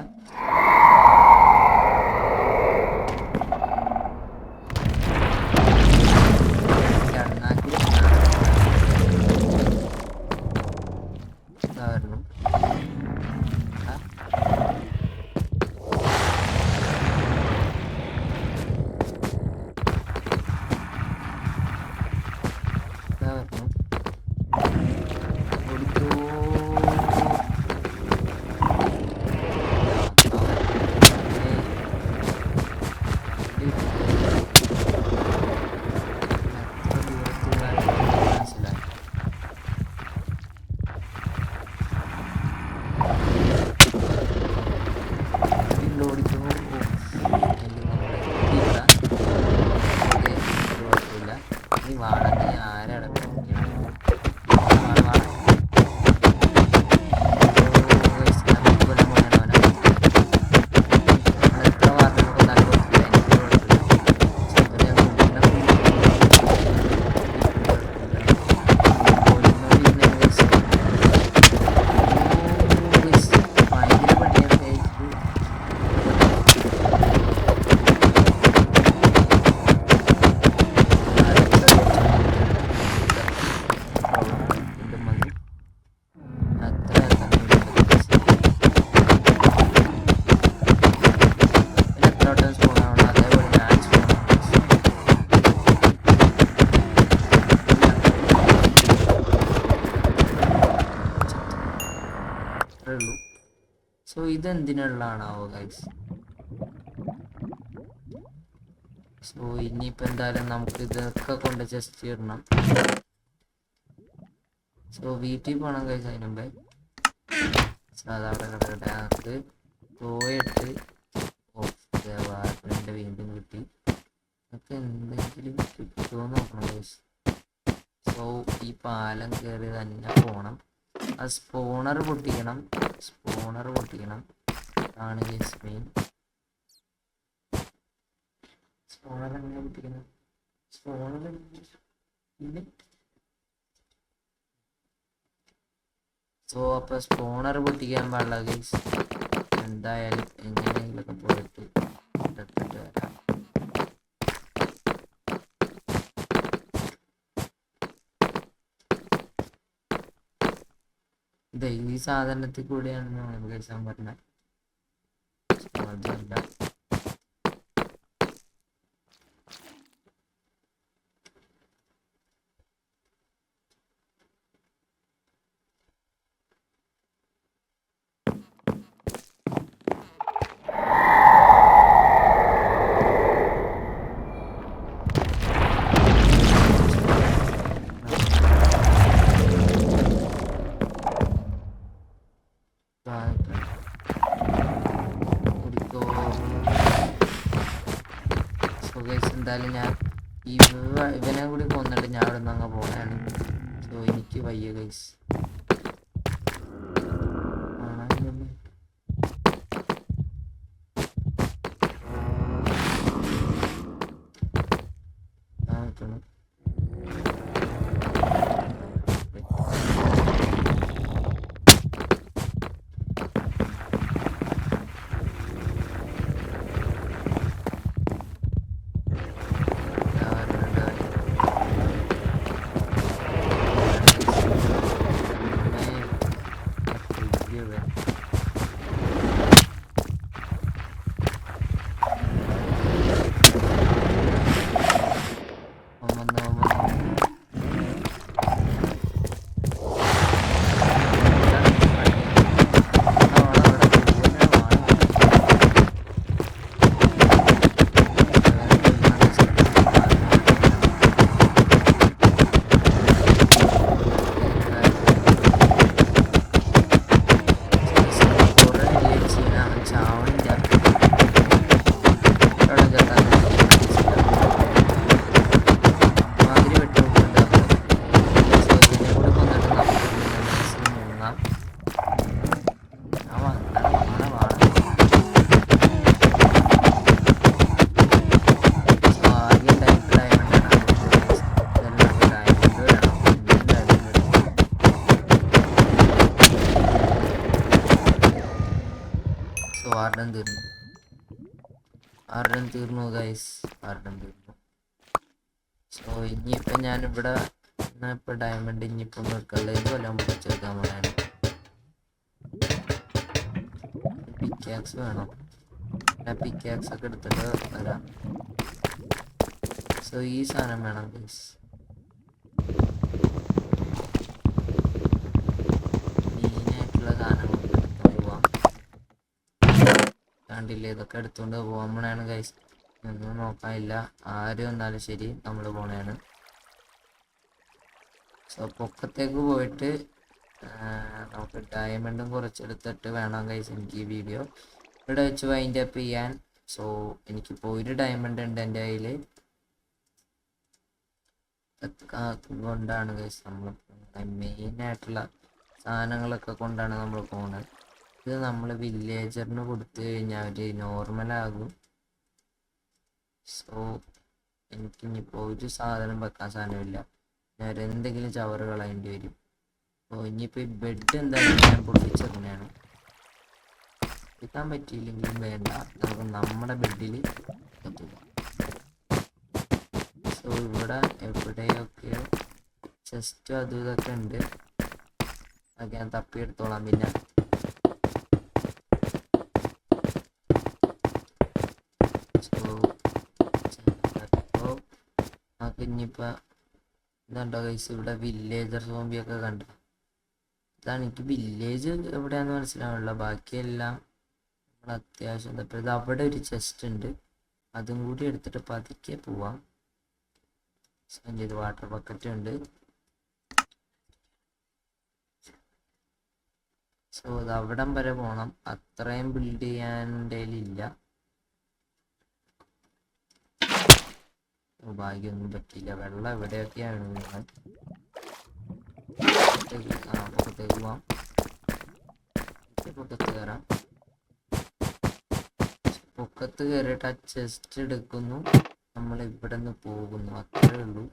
അത്രേ ഉള്ളൂ. So ഇതെന്തിനുള്ളതാണാവോ guys. സോ ഇനിയിപ്പോൾ എന്തായാലും നമുക്ക് ഇതൊക്കെ കൊണ്ട് ജസ്റ്റ് ഇടണം. സോ വീട്ടിൽ പോകണം ഗൈസ്. അതിന് മുമ്പേ അതവിടെ കിടക്കട്ടെ. നമുക്ക് പോയിട്ട് വാറിൻ്റെ വീണ്ടും കിട്ടി. നമുക്ക് എന്തെങ്കിലും കിട്ടുമോ നോക്കണം ഗൈസ്. സോ ഈ പാലം കയറി തന്നെ പോകണം. ആ സ്പോണർ പൊട്ടിക്കണം ആണ് ഗൈസ് മെയിൻ. സ്പോണർ എങ്ങനെ പൊട്ടിക്കണം? സ്പോണർ പിന്നെ സോ അപ്പോൾ സ്പോണർ പൊട്ടിക്കാൻ പാടില്ല ഗൈസ്. എന്തായാലും എങ്ങനെയെങ്കിലൊക്കെ പോയിട്ട് എടുത്തിട്ട് വരാം. ഇത് ഈ സാധനത്തിൽ കൂടിയാണ് ഗൈസ് ഞാൻ പറഞ്ഞത്. അതല്ല എന്തായാലും ഞാൻ ഇവനെ കൂടി കൊന്നിട്ട് ഞാൻ അവിടെ നിന്ന് അങ്ങ് പോകാനാണ്. സോ എനിക്ക് വയ്യ ഗൈസ്. ആരുടെ തീർന്നു ഗൈസ്, ആരുടെ തീർന്നു. സോ ഇനിയിപ്പോൾ ഞാനിവിടെ ഇപ്പോൾ ഡയമണ്ട് ഇനിയിപ്പോൾ നിൽക്കുള്ള ഇതുമെല്ലാം പൊടിച്ചെടുക്കാൻ പോയാണ്. പിക്കാക്സ് വേണം. ഞാൻ പിക്കാക്സ് ഒക്കെ എടുത്തിട്ട് വരാം. സോ ഈ സാധനം വേണം ഗൈസ്. മെയിനായിട്ടുള്ള സാധനങ്ങളൊക്കെ എടുത്തുകൊണ്ട് പോവാം. കണ്ടില്ലേ, ഇതൊക്കെ എടുത്തുകൊണ്ട് പോകുമ്പോഴാണ് ഗൈസ്. ഒന്നും നോക്കാനില്ല, ആരും വന്നാലും ശരി നമ്മൾ പോണേണ്. സോ പൊക്കത്തേക്ക് പോയിട്ട് നമുക്ക് ഡയമണ്ടും കുറച്ചെടുത്തിട്ട് വേണം ഗൈസ് എനിക്ക് ഈ വീഡിയോ ഇവിടെ വെച്ച് വൈൻഡ് അപ്പ് ചെയ്യാൻ. സോ എനിക്കിപ്പോൾ ഒരു ഡയമണ്ട് ഉണ്ട് എൻ്റെ കയ്യിൽ. കൊണ്ടാണ് ഗൈസ് നമ്മൾ മെയിനായിട്ടുള്ള സാധനങ്ങളൊക്കെ കൊണ്ടാണ് നമ്മൾ പോകുന്നത്. ഇത് നമ്മൾ വില്ലേജറിന് കൊടുത്തു കഴിഞ്ഞാൽ അവർ നോർമലാകും. സോ എനിക്കിനിപ്പോൾ ഒരു സാധനം വെക്കാൻ സാധനമില്ല, ഞാൻ എന്തെങ്കിലും ചവറ് കളയേണ്ടി വരും. അപ്പോൾ ഇനിയിപ്പോൾ ഈ ബെഡ് എന്തായാലും ഞാൻ പൊട്ടിച്ചെറിഞ്ഞാണ്. എത്താൻ പറ്റിയില്ലെങ്കിലും വേണ്ട, നമുക്ക് നമ്മുടെ ബെഡിൽ എത്തുക. സോ ഇവിടെ എവിടെയൊക്കെയോ ചെസ്റ്റും അതും ഇതൊക്കെ ഉണ്ട്, അതൊക്കെ ഞാൻ തപ്പിയെടുത്തോളാം. പിന്നെ ഇനിയിപ്പോൾ ഇതുണ്ടോ ഗൈസ്, ഇവിടെ വില്ലേജർ സോംബിയൊക്കെ കണ്ടു. ഇതാണ് എനിക്ക് വില്ലേജ് എവിടെയാന്ന് മനസ്സിലാവുള്ള. ബാക്കിയെല്ലാം നമ്മൾ അത്യാവശ്യം തപ്പ ഇത് അവിടെ ഒരു ചെസ്റ്റ് ഉണ്ട്, അതും കൂടി എടുത്തിട്ട് പതുക്കെ പോവാം. എൻ്റെ ഇത് വാട്ടർ ബക്കറ്റ് ഉണ്ട്. സോ അത് അവിടം വരെ പോണം. അത്രയും ബിൽഡ് ചെയ്യാൻ എൻ്റെ കയ്യിലില്ല. ഭാഗ്യമൊന്നും പറ്റിയില്ല. വെള്ളം എവിടെയൊക്കെയാണ് വീണത്. പുറത്തേക്ക് പോവാം. പൊക്കത്ത് കയറാം. പൊക്കത്ത് കയറിയിട്ട് ആ ചെസ്റ്റ് എടുക്കുന്നു, നമ്മൾ ഇവിടെ നിന്ന് പോകുന്നു, അത്രേ ഉള്ളൂ.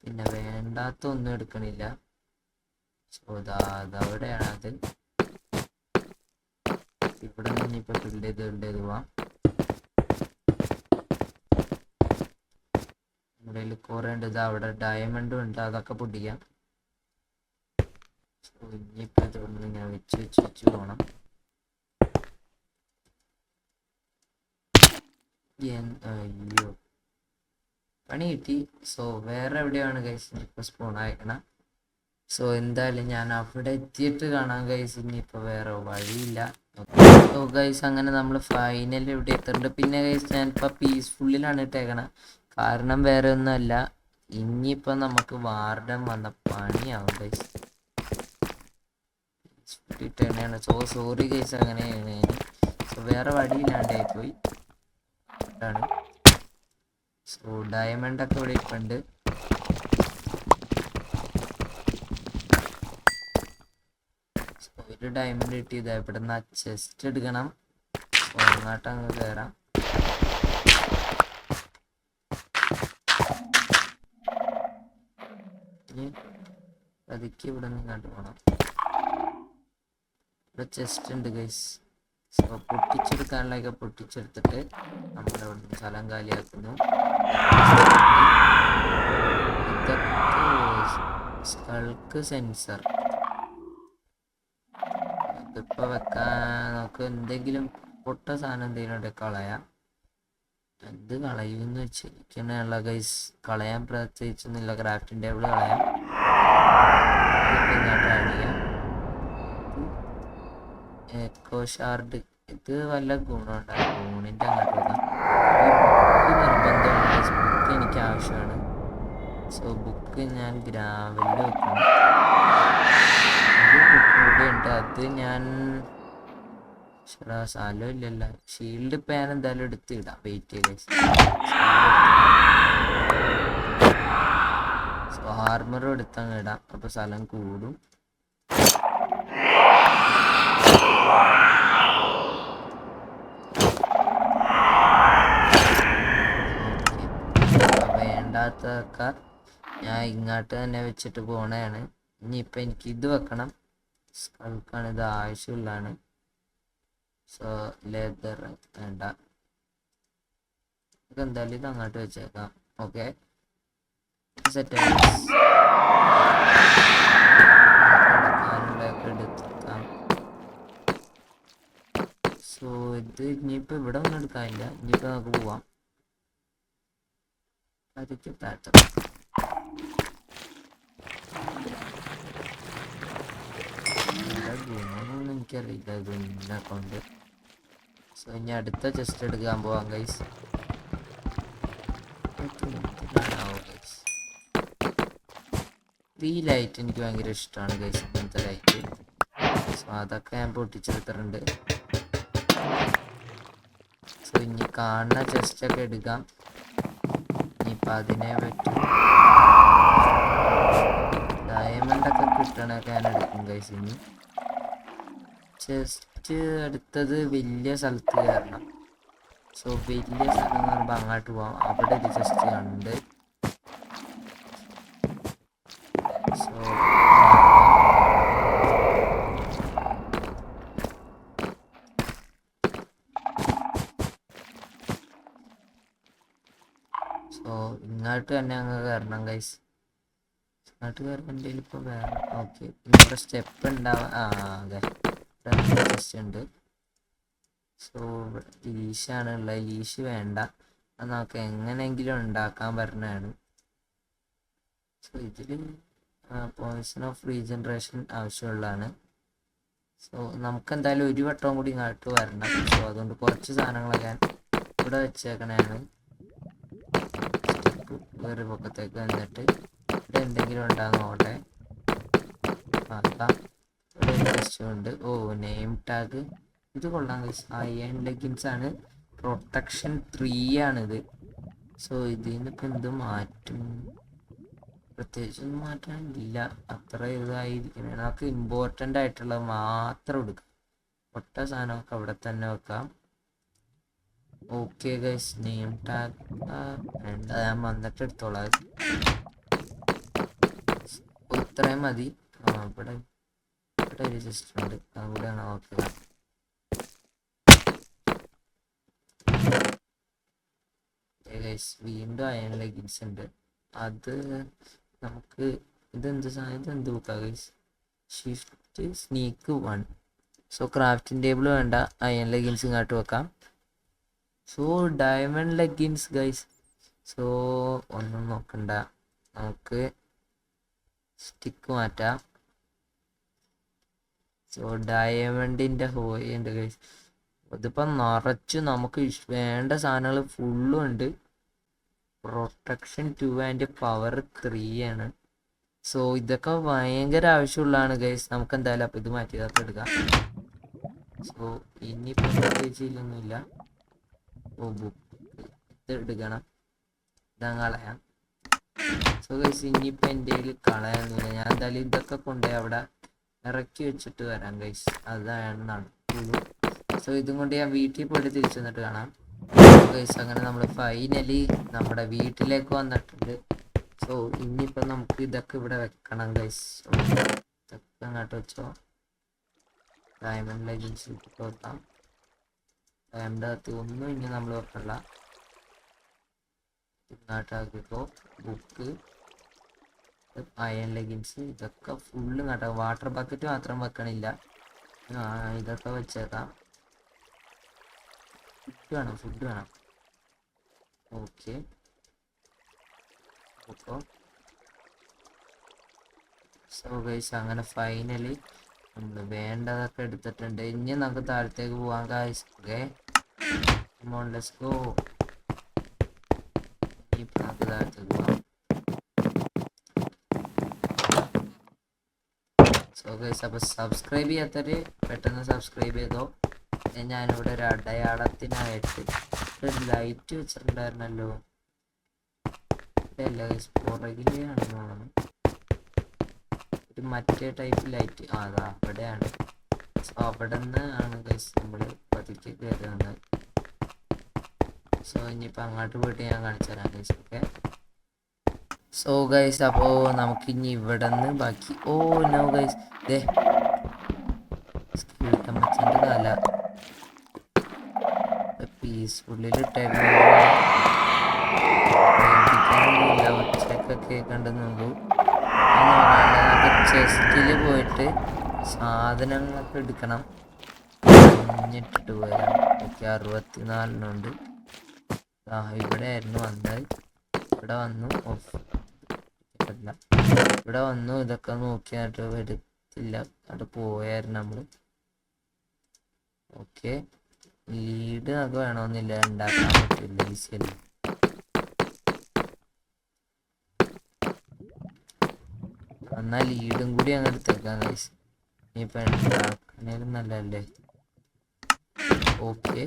പിന്നെ വേണ്ടാത്ത ഒന്നും എടുക്കണില്ല. സോ അതവിടെയാണത്. ഇവിടെ നിന്ന് ഇനിയിപ്പോൾ ബിൽഡ് ചെയ്ത് പോവാം. നമ്മുടെ കയ്യിൽ കുറേ ഉണ്ട്. ഇത് അവിടെ ഡയമണ്ടും ഉണ്ട്, അതൊക്കെ പൊട്ടിക്കാം. സോ ഇനിയിപ്പോൾ ഇതൊന്ന് ഞാൻ വെച്ച് പോകണം. അയ്യോ പണി കിട്ടി. സോ വേറെ എവിടെയാണ് ഗൈസ് ഇനിയിപ്പോൾ സ്പോൺ അയക്കണം. സോ എന്തായാലും ഞാൻ അവിടെ എത്തിയിട്ട് കാണാൻ ഗൈസ്. ഇനിയിപ്പോൾ വേറെ വഴിയില്ല. സോ ഗൈസ് അങ്ങനെ നമ്മൾ ഫൈനൽ ഇവിടെ എത്തിയിട്ടുണ്ട്. പിന്നെ ഗൈസ് ഞാനിപ്പോൾ പീസ്ഫുള്ളിലാണ് ഇട്ടേക്കണം. കാരണം വേറെ ഒന്നുമല്ല, ഇനിയിപ്പോൾ നമുക്ക് വാർഡൻ വന്ന പണിയാവും ഗൈസ്. ഇട്ടാണ്. സോ സോറി ഗൈസ്, അങ്ങനെയാണ്. സോ വേറെ വഴിയില്ലാണ്ടായി പോയി. സോ ഡയമണ്ട് ഒക്കെ ഇവിടെ ഇപ്പുണ്ട്. ഒരു ഡയമണ്ട് കിട്ടിയത്. ഇവിടെ നിന്ന് ആ ചെസ്റ്റ് എടുക്കണം. സോ അങ്ങോട്ട് അങ്ങ് കയറാം. പതുക്കെ ഇവിടെ നിന്ന് ഇങ്ങോട്ട് പോകണം. ഇവിടെ ചെസ്റ്റ് ഉണ്ട് ഗൈസ്. സോ പൊട്ടിച്ചെടുക്കാനുള്ളതൊക്കെ പൊട്ടിച്ചെടുത്തിട്ട് നമ്മുടെ ഇവിടുന്ന് സ്ഥലം കാലിയാക്കുന്നു. ഇതൊക്കെ സ്കൾക്ക് സെൻസർ. ഇതിപ്പോൾ വെക്കാൻ നമുക്ക് എന്തെങ്കിലും പൊട്ട സാധനം എന്തെങ്കിലും ഉണ്ടെങ്കിൽ കളയാം. എന്ത് കളയുമെന്ന് വെച്ചിരിക്കണുള്ള ഗൈസ്, കളയാൻ പ്രത്യേകിച്ചൊന്നുമില്ല. ക്രാഫ്റ്റിംഗ് ടേബിൾ കളയാം. ഇങ്ങോട്ട് ആഡ് ചെയ്യാം. എക്കോ ഷാർഡ്, ഇത് വല്ല ഗുണമുണ്ടാകും. ഗുണിൻ്റെ അങ്ങോട്ട് വരാം. ഈ ബുക്ക് നിർബന്ധമാണ്. ബുക്ക് എനിക്ക് ആവശ്യമാണ്. സോ ബുക്ക് ഞാൻ ഗ്രാവലിൽ വെക്കണം. ഒരു ബുക്ക് കൂടെ ഉണ്ട്, അത് ഞാൻ സ്ഥലമില്ലല്ലോ. ഷീൽഡ് ഇപ്പം ഞാൻ എന്തായാലും എടുത്ത് ഇടാം. വെയിറ്റ് ചെയ്ത്. സോ ആർമറും എടുത്തങ്ങ് ഇടാം. അപ്പോൾ സ്ഥലം കൂടും. വേണ്ടാത്തൊക്കെ ഞാൻ ഇങ്ങോട്ട് തന്നെ വെച്ചിട്ട് പോണതാണ്. ഇനിയിപ്പോൾ എനിക്ക് ഇത് വെക്കണം. സ്കൾക്കാണ് ഇത് ആവശ്യമുള്ളതാണ്. സോ ലെതർ വേണ്ട. നമുക്ക് എന്തായാലും ഇത് അങ്ങോട്ട് വെച്ചേക്കാം. ഓക്കെ സെറ്റ് എടുക്കാം. സോ ഇത് ഇനിയിപ്പോൾ ഇവിടെ ഒന്നും എടുക്കാനില്ല. ഇനിയിപ്പോൾ നമുക്ക് പോവാം. അതൊക്കെ പാറ്റർ ഗുണമൊന്നും എനിക്കറിയില്ല ഇതിൻ്റെ അക്കൗണ്ട്. സോ ഇനി അടുത്ത ചെസ്റ്റ് എടുക്കാൻ പോവാം ഗൈസ്. ഈ ലൈറ്റ് എനിക്ക് ഭയങ്കര ഇഷ്ടമാണ് ഗൈസ്, ഇങ്ങനത്തെ ലൈറ്റ്. സോ അതൊക്കെ ഞാൻ പൊട്ടിച്ചെടുത്തിട്ടുണ്ട്. സോ ഇനി കാണുന്ന ചെസ്റ്റൊക്കെ എടുക്കാം. ഇനിയിപ്പോൾ അതിനെ പറ്റും ഡയമണ്ടൊക്കെ കിട്ടണൊക്കെ ഞാൻ എടുക്കും ഗൈസ്. ഇനി ചെസ്റ്റ് അടുത്തത് വലിയ സ്ഥലത്ത് കയറണം. സോ വലിയ സ്ഥലം എന്ന് പറയുമ്പോൾ അങ്ങോട്ട് പോവാം. അവിടെ ഒരു ചെസ്റ്റ് കണ്ട്. സോ സോ ഇങ്ങോട്ട് തന്നെ അങ്ങ് കയറണം ഗൈസ്. ഇങ്ങോട്ട് കയറുമ്പോൾ ഇപ്പോൾ വേറെ ഓക്കെ ഇവിടെ സ്റ്റെപ്പ് ഉണ്ടാവാം. അതെ ചെസ്റ്റ് ഉണ്ട്. സോ ലീശാണ് ഉള്ളത്. ലീശ് വേണ്ട, അത് നമുക്ക് എങ്ങനെയെങ്കിലും ഉണ്ടാക്കാൻ പറഞ്ഞതാണ്. സോ ഇതിൽ പോയിസൺ ഓഫ് റീജനറേഷൻ ആവശ്യമുള്ളതാണ്. സോ നമുക്ക് എന്തായാലും ഒരു വട്ടവും കൂടി ഇങ്ങോട്ട് വരണം. സോ അതുകൊണ്ട് കുറച്ച് സാധനങ്ങളൊക്കെ ഞാൻ ഇവിടെ വെച്ചേക്കണേണ്. വേറെ പൊക്കത്തേക്ക് വന്നിട്ട് ഇവിടെ എന്തെങ്കിലും ഉണ്ടാകുന്നോട്ടെ ആക്കാം. ഇവിടെ ഉണ്ട്. ഓ നെയിം ടാഗ് ഇത് കൊള്ളാം. അയൺ ലെഗിൻസ് ആണ്. പ്രൊട്ടക്ഷൻ 3 ആണിത്. സോ ഇതിൽ നിന്നിപ്പോൾ എന്ത് മാറ്റും? പ്രത്യേകിച്ചൊന്നും മാറ്റാനില്ല. അത്ര ഇതായിരിക്കണേ. നമുക്ക് ഇമ്പോർട്ടൻ്റ് ആയിട്ടുള്ളത് മാത്രം എടുക്കാം. ഒട്ട സാധനമൊക്കെ അവിടെ തന്നെ വെക്കാം. ഓക്കെ ഗൈസ്, നെയിം ടാഗ് വേണ്ട, ഞാൻ വന്നിട്ട് എടുത്തോളാം. ഇത്രയും മതി. ഇവിടെ ഇവിടെ ഒരു സിസ്റ്റം ഉണ്ട്, അതുകൂടെയാണ് നോക്കുക. വീണ്ടും അയൺ ലെഗിൻസ് ഉണ്ട്. അത് നമുക്ക് ഇതെന്ത് ബുക്കാ guys? Shift sneak 1. So crafting table വേണ്ട, അയൺ ലെഗിൻസ് ഇങ്ങോട്ട് വെക്കാം. So diamond leggings guys. So ഒന്നും നോക്കണ്ട, നമുക്ക് സ്റ്റിക്ക് മാറ്റാം. സോ ഡയമണ്ടിൻ്റെ ഹോയുണ്ട് ഗൈസ്. ഇതിപ്പം നിറച്ച് നമുക്ക് വേണ്ട സാധനങ്ങൾ ഫുള്ളും ഉണ്ട്. പ്രൊട്ടക്ഷൻ 2 ആൻഡ് പവർ 3 ആണ്. സോ ഇതൊക്കെ ഭയങ്കര ആവശ്യമുള്ളതാണ് ഗൈസ്. നമുക്ക് എന്തായാലും അപ്പം ഇത് മാറ്റി ഇതൊക്കെ എടുക്കാം. സോ ഇനിയിപ്പോൾ പ്രത്യേകിച്ചില്ലൊന്നുമില്ല. ഓ ബുക്ക് ഇത് എടുക്കണം, ഇതാ കളയാം. സോ ഗൈസ് ഇനിയിപ്പോൾ എൻ്റെ കയ്യിൽ കളയാനൊന്നുമില്ല. ഞാൻ എന്തായാലും ഇതൊക്കെ കൊണ്ടുപോയി അവിടെ ഇറക്കി വെച്ചിട്ട് വരാം ഗൈസ്, അതാണ് നടക്കുള്ളൂ. സോ ഇതും കൊണ്ട് ഞാൻ വീട്ടിൽ പോയിട്ട് തിരിച്ചു വന്നിട്ട് കാണാം ഗൈസ്. അങ്ങനെ നമ്മൾ ഫൈനലി നമ്മുടെ വീട്ടിലേക്ക് വന്നിട്ടുണ്ട്. സോ ഇനിയിപ്പോൾ നമുക്ക് ഇതൊക്കെ ഇവിടെ വെക്കണം ഗൈസ്. ഇതൊക്കെ അങ്ങോട്ട് വെച്ചോ. ഡയമണ്ട് ലെഗിൻസ് വെക്കാം. ഡയമണ്ട് അകത്ത് ഒന്നും ഇനി നമ്മൾ വെക്കണ്ട. ഇങ്ങോട്ടാക്കിക്കോ. ബുക്ക്, അയൺ ലെഗിൻസ്, ഇതൊക്കെ ഫുള്ള് ഇങ്ങോട്ടാക്കും. വാട്ടർ ബക്കറ്റ് മാത്രം വെക്കണില്ല. ഇതൊക്കെ വെച്ചേക്കാം. ഫുഡ് വേണം. ഓക്കെ, അപ്പോൾ സോ ഗൈസ് അങ്ങനെ ഫൈനലി നമ്മൾ വേണ്ടതൊക്കെ എടുത്തിട്ടുണ്ട്. ഇനി നമുക്ക് താഴത്തേക്ക് പോവാം ഗൈസ്. Okay, let's go. ഇനിയിപ്പോൾ നമുക്ക് താഴത്തേക്ക് പോവാം. സോ ഗൈസ്, അപ്പോൾ സബ്സ്ക്രൈബ് ചെയ്യാത്തവര് പെട്ടെന്ന് സബ്സ്ക്രൈബ് ചെയ്തോ. ഞാനിവിടെ ഒരു അടയാളത്തിനായിട്ട് ഒരു ലൈറ്റ് വെച്ചിട്ടുണ്ടായിരുന്നല്ലോ. അല്ല ഗൈസ്, പുറകിലാണ് തോന്നുന്നു ഒരു മറ്റേ ടൈപ്പ് ലൈറ്റ്. അതാ അവിടെയാണ്. സോ അവിടെ നിന്ന് ആണ് ഗൈസ് നമ്മൾ പതുക്കെ കയറി വന്നത്. സോ ഇനിയിപ്പോൾ അങ്ങോട്ട് പോയിട്ട് ഞാൻ കാണിച്ചു തരാം ഗൈസ്. ഓക്കെ, സോ ഗൈസ് അപ്പോൾ നമുക്കിനി ഇവിടെ നിന്ന് ബാക്കി. ഓ നോ ഗൈസ്, ദേ മച്ചൻ്റെ കാല പീസ്ഫുള്ളിലിട്ടേക്കാനില്ല. ഒച്ചയൊക്കെ കേൾക്കണ്ടെന്നുള്ളൂ. നമുക്ക് ചെസ്റ്റിൽ പോയിട്ട് സാധനങ്ങളൊക്കെ എടുക്കണം. ഇട്ടിട്ട് പോയാൽ ഓക്കെ. 64 ഇവിടെ ആയിരുന്നു വന്നത്. ഇവിടെ വന്നു. ഇവിടെ വന്നു. ഇതൊക്കെ നോക്കിയായിട്ട് വരത്തില്ല, അവിടെ പോയായിരുന്നു നമ്മൾ. ഓക്കെ, ലീഡ് നമുക്ക് വേണമെന്നില്ല, ഉണ്ടാക്കാൻ പറ്റില്ല, ഈസിയല്ല. എന്നാൽ ലീഡും കൂടി അങ്ങ് എടുത്തേക്കാം ഗൈസ്. ഇനിയിപ്പോൾ ഉണ്ടാക്കണേലും നല്ലതല്ലേ. ഓക്കെ,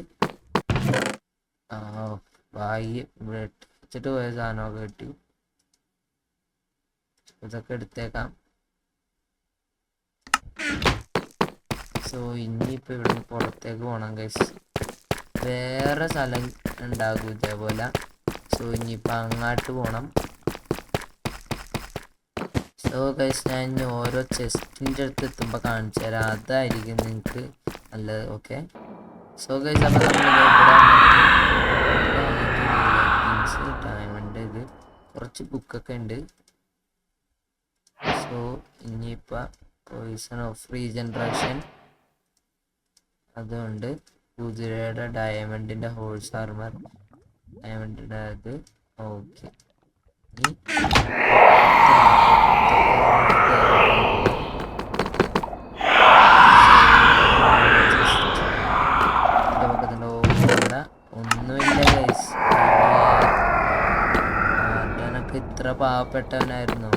ബായി ഇവിടെ വെച്ചിട്ട് പോയ സാധനമൊക്കെ കിട്ടി. ഇതൊക്കെ എടുത്തേക്കാം. സോ ഇനിയിപ്പോൾ ഇവിടെ പുറത്തേക്ക് പോകണം ഗൈസ്. വേറെ സ്ഥലം ഉണ്ടാകും ഇതേപോലെ. സോ ഇനിയിപ്പോൾ അങ്ങോട്ട് പോകണം. സോ ഗൈസ് ഞാൻ ഇനി ഓരോ ചെസ്റ്റിൻ്റെ അടുത്ത് എത്തുമ്പോൾ കാണിച്ചു തരാം, അതായിരിക്കും നിങ്ങൾക്ക് നല്ലത്. ഓക്കെ, സോ ഗൈസ് അപ്പോൾ ഡയമണ്ട് ഇത് കുറച്ച് ബുക്കൊക്കെ ഉണ്ട്. സോ ഇനിയിപ്പോൾ പോയിസൺ ഓഫ് റീജനറേഷൻ അതുകൊണ്ട് കുതിരയുടെ ഡയമണ്ടിൻ്റെ ഹോഴ്സ് ആർമർ, ഡയമണ്ടിൻ്റെ അത്. ഓക്കെ, ഒന്നുമില്ല ഗൈസ്. ആർഡനൊക്കെ ഇത്ര പാവപ്പെട്ടവനായിരുന്നു.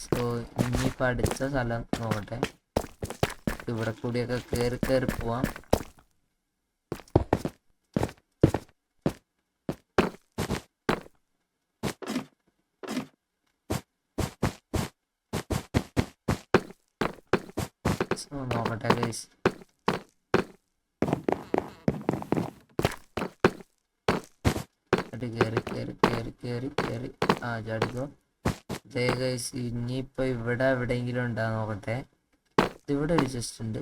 സോ ഇനിയിപ്പോൾ അടുത്ത സ്ഥലം നോക്കട്ടെ. ഇവിടെ കൂടിയൊക്കെ കയറി പോവാം. സോ നോക്കട്ടെ ഗൈസ്. കയറി ചാടിക്കോ. അതേ ഗൈസ്, ഇനിയിപ്പോൾ ഇവിടെ എവിടെയെങ്കിലും ഉണ്ടാ നോക്കട്ടെ. ഇവിടെ ഒരു ചെസ്റ്റ് ഉണ്ട്.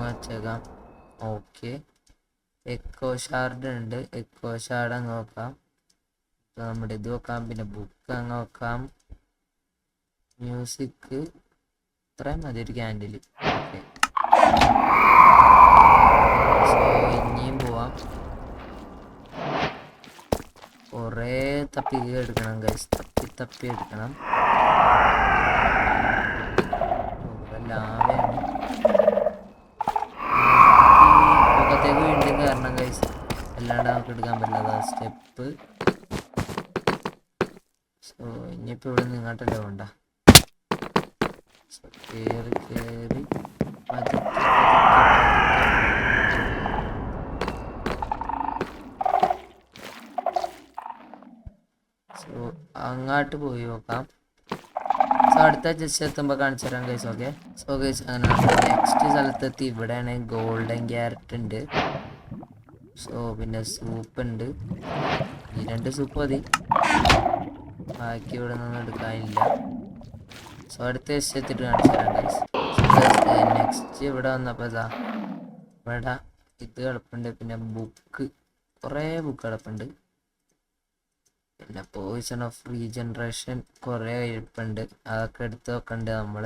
വെച്ചേക്കാം. ഓക്കെ, എക്കോ ഷാർഡ് ഉണ്ട്. എക്കോ ഷാർഡ് അങ്ങ് നോക്കാം. നമ്മുടെ ഇത് വെക്കാം. പിന്നെ ബുക്ക് അങ്ങ് വെക്കാം. മ്യൂസിക് ഇത്രയും മതി. ഒരു ക്യാൻഡിൽ. ഓക്കെ, സോ ഇനിയും പോവാം. കുറേ തപ്പി എടുക്കണം ഗൈസ്. തപ്പി എടുക്കണം. ലാവയാണ്. മുഖത്തേക്ക് വീണ്ടും കയറണം ഗൈസ്. അല്ലാണ്ട് നമുക്ക് എടുക്കാൻ പറ്റില്ല. സ്റ്റെപ്പ്. സോ ഇനിയിപ്പോൾ ഇവിടെ നിന്ന് ഇങ്ങോട്ടല്ലേ വേണ്ട. കയറി സോ അങ്ങോട്ട് പോയി നോക്കാം. സോ അടുത്ത ജസ്റ്റ് എത്തുമ്പോൾ കാണിച്ചു തരാം ഗൈസ്. ഓക്കെ, സോ ഗൈസ് അങ്ങനെ നെക്സ്റ്റ് സ്ഥലത്തെത്തി. ഇവിടെയാണ് ഗോൾഡൻ ക്യാരറ്റ് ഉണ്ട്. സോ പിന്നെ സൂപ്പ് ഉണ്ട്. ഈ 2 സൂപ്പ് മതി. ബാക്കി ഇവിടെ നിന്നും എടുക്കാനില്ല. സോ അടുത്ത ജസ്റ്റ് എത്തിയിട്ട് കാണിച്ചു തരാം ഗൈസ്. നെക്സ്റ്റ് ഇവിടെ വന്നപ്പോൾ ഇവിടെ ഇത് കിടപ്പുണ്ട്. പിന്നെ ബുക്ക്, കുറേ ബുക്ക് കിടപ്പുണ്ട്. പിന്നെ പോയിസൺ ഓഫ് റീജനറേഷൻ കുറേ ഇരിപ്പുണ്ട്. അതൊക്കെ എടുത്ത് വെക്കണ്ട് നമ്മൾ.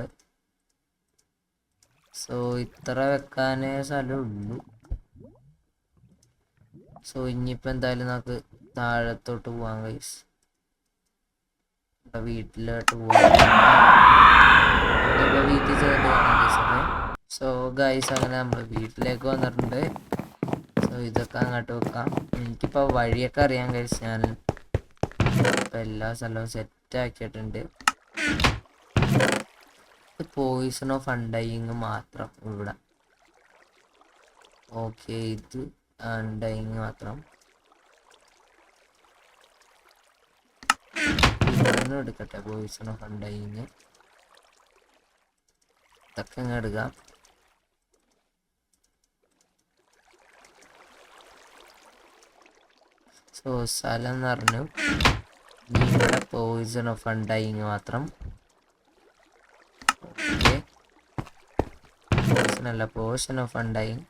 സോ ഇത്ര വെക്കാനേ സ്ഥലമുള്ളൂ. സോ ഇനിയിപ്പോൾ എന്തായാലും നമുക്ക് താഴത്തോട്ട് പോവാം ഗൈസ്. വീട്ടിലോട്ട് പോവാം. ഇപ്പോൾ വീട്ടിൽ ചെന്നിട്ട് കാണാം ഗൈസ്. ഓക്കെ, സോ ഗൈസ് അങ്ങനെ നമ്മൾ വീട്ടിലേക്ക് വന്നിട്ടുണ്ട്. സോ ഇതൊക്കെ അങ്ങോട്ട് വെക്കാം. എനിക്കിപ്പോൾ വഴിയൊക്കെ അറിയാം ഗൈസ്. ഞാൻ ഇപ്പം എല്ലാ സ്ഥലവും സെറ്റ് ആക്കിയിട്ടുണ്ട്. പോയിസൺ ഓഫ് അൺഡൈയിങ് മാത്രം ഇവിടെ. ഓക്കെ, ഇത് അൺഡൈയിങ് മാത്രം. ഇവിടുന്ന് എടുക്കട്ടെ പോയിസൺ ഓഫ് അൺഡൈയിങ്. ഇതൊക്കെ അങ്ങ് എടുക്കാം. സോ സ്ഥലം എന്ന് പറഞ്ഞു ഇവിടെ പോയിസൺ ഓഫ് അൺഡൈയിങ് മാത്രം. ഓക്കെ, പോയിസൺ അല്ല, പോയിസൺ ഓഫ് അൺഡൈയിങ്.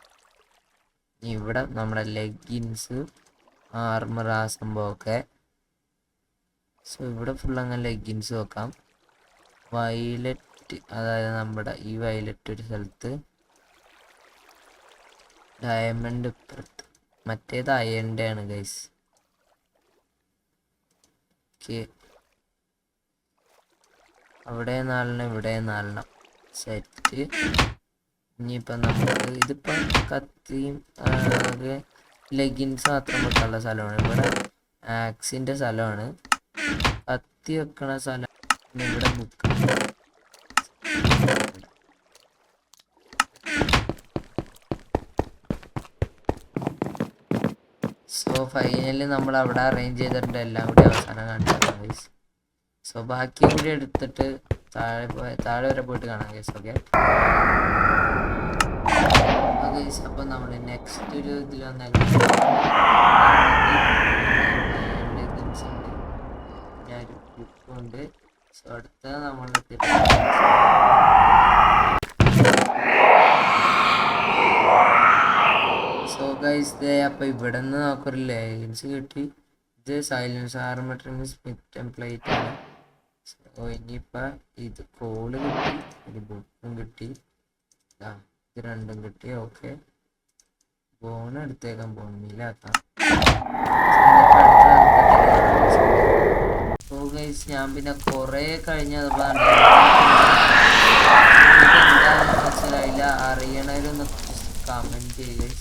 ഇവിടെ നമ്മുടെ ലെഗിൻസ്, ആർമർ, ആ സംഭവമൊക്കെ. സോ ഇവിടെ ഫുൾ അങ്ങനെ ലെഗിൻസ് വെക്കാം. വയലറ്റ്, അതായത് നമ്മുടെ ഈ വയലറ്റ് ഒരു സ്ഥലത്ത്. ഡയമണ്ട് ഇപ്പുറത്ത്. മറ്റേത് അയണിൻ്റെ ആണ് ഗൈസ്. ഓക്കെ, അവിടെ 4 ഇവിടെ 4 സെറ്റ്. ഇനിയിപ്പം നമുക്ക് ഇതിപ്പം കത്തിയും ലെഗിൻസ് മാത്രം വെക്കാനുള്ള സ്ഥലമാണ്. ഇവിടെ ആക്സിൻ്റെ സ്ഥലമാണ്. കത്തി വെക്കണ സ്ഥലം. പിന്നെ ഇവിടെ ബുക്ക്. സോ ഫൈനലി നമ്മൾ അവിടെ അറേഞ്ച് ചെയ്തിട്ടുണ്ട്. എല്ലാം കൂടി അവസാനം കാണിച്ചാൽ ഗൈസ്. സോ ബാക്കി കൂടി എടുത്തിട്ട് താഴെ വരെ പോയിട്ട് കാണാം ഗൈസ്. ഓക്കെ ഗൈസ്, അപ്പം നമ്മൾ നെക്സ്റ്റ് ഒരു ഇതിൽ വന്നാൽ ഒരു ബുക്കുണ്ട്. സോ അടുത്ത നമ്മൾ സോ ഗൈസ് അപ്പം ഇവിടെ നിന്ന് നമുക്കൊരു ലെഗിൻസ് കിട്ടി. ഇത് സൈലൻസ് ആർമർ സ്മിത്ത് ടെംപ്ലേറ്റ് ആണ്. സോ ഇനിയിപ്പോൾ ഇത് കോള് കിട്ടി, ഒരു ബുക്കും കിട്ടി, ഇത് രണ്ടും കിട്ടി. ഓക്കെ, ഫോൺ എടുത്തേക്കാൻ ഫോണിലാക്കാം. സോ ഗൈസ് ഞാൻ പിന്നെ കുറേ കഴിഞ്ഞപ്പോൾ എന്താണെന്ന് വെച്ചാൽ അതിൽ അറിയണതൊന്ന് കമൻറ്റ് ചെയ്യുക.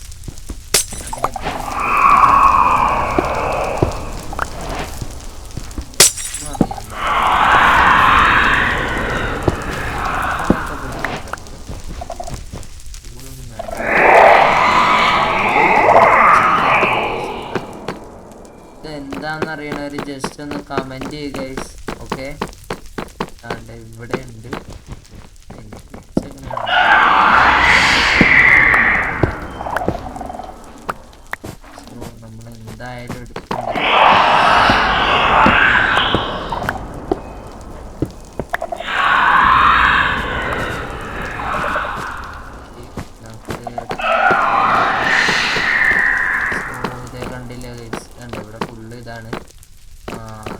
എന്താണെന്ന് അറിയണവർ ജസ്റ്റ് ഒന്ന് കമൻറ്റ് ചെയ്യുക ഗൈസ്. ഓക്കെ, ഇവിടെ ഉണ്ട്. നമ്മൾ എന്തായാലും എടുക്കുന്നുണ്ട്. ഇതേ കണ്ടില്ല ഗൈസ്, കണ്ടോ ഇവിടെ ഫുള്ള് ഇതാണ്.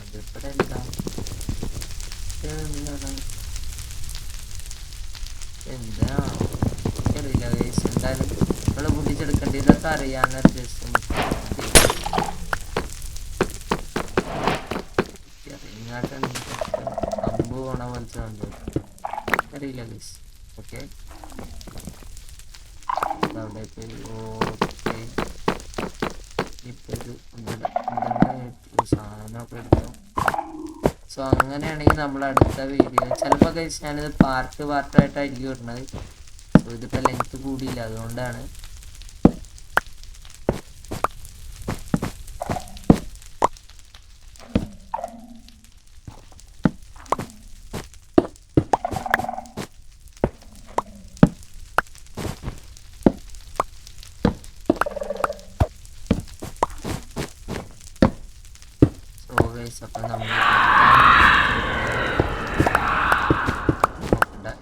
ഇതിവിടെ എന്താ എന്താ അറിയില്ല ഗൈസ്. എന്തായാലും നമ്മൾ പൊട്ടിച്ചെടുക്കേണ്ട ഇതൊക്കെ അറിയാവുന്ന ജസ്റ്റ് ഇങ്ങോട്ട് അമ്പ് പോണ പോലത്തെ അറിയില്ല ഗൈസ്. ഓക്കെ, അവിടേക്ക് ഓക്കെ ഇപ്പൊരു സാധനമൊക്കെ എടുത്തു. സോ അങ്ങനെയാണെങ്കിൽ നമ്മൾ അടുത്ത വീഡിയോ ചിലപ്പോൾ കഴിച്ച് ഞാനിത് പാർട്ടായിട്ടായിരിക്കും ഇടുന്നത്. സോ ഇതിപ്പോൾ ലെങ്ത് കൂടിയില്ല, അതുകൊണ്ടാണ്. അപ്പം നമ്മൾ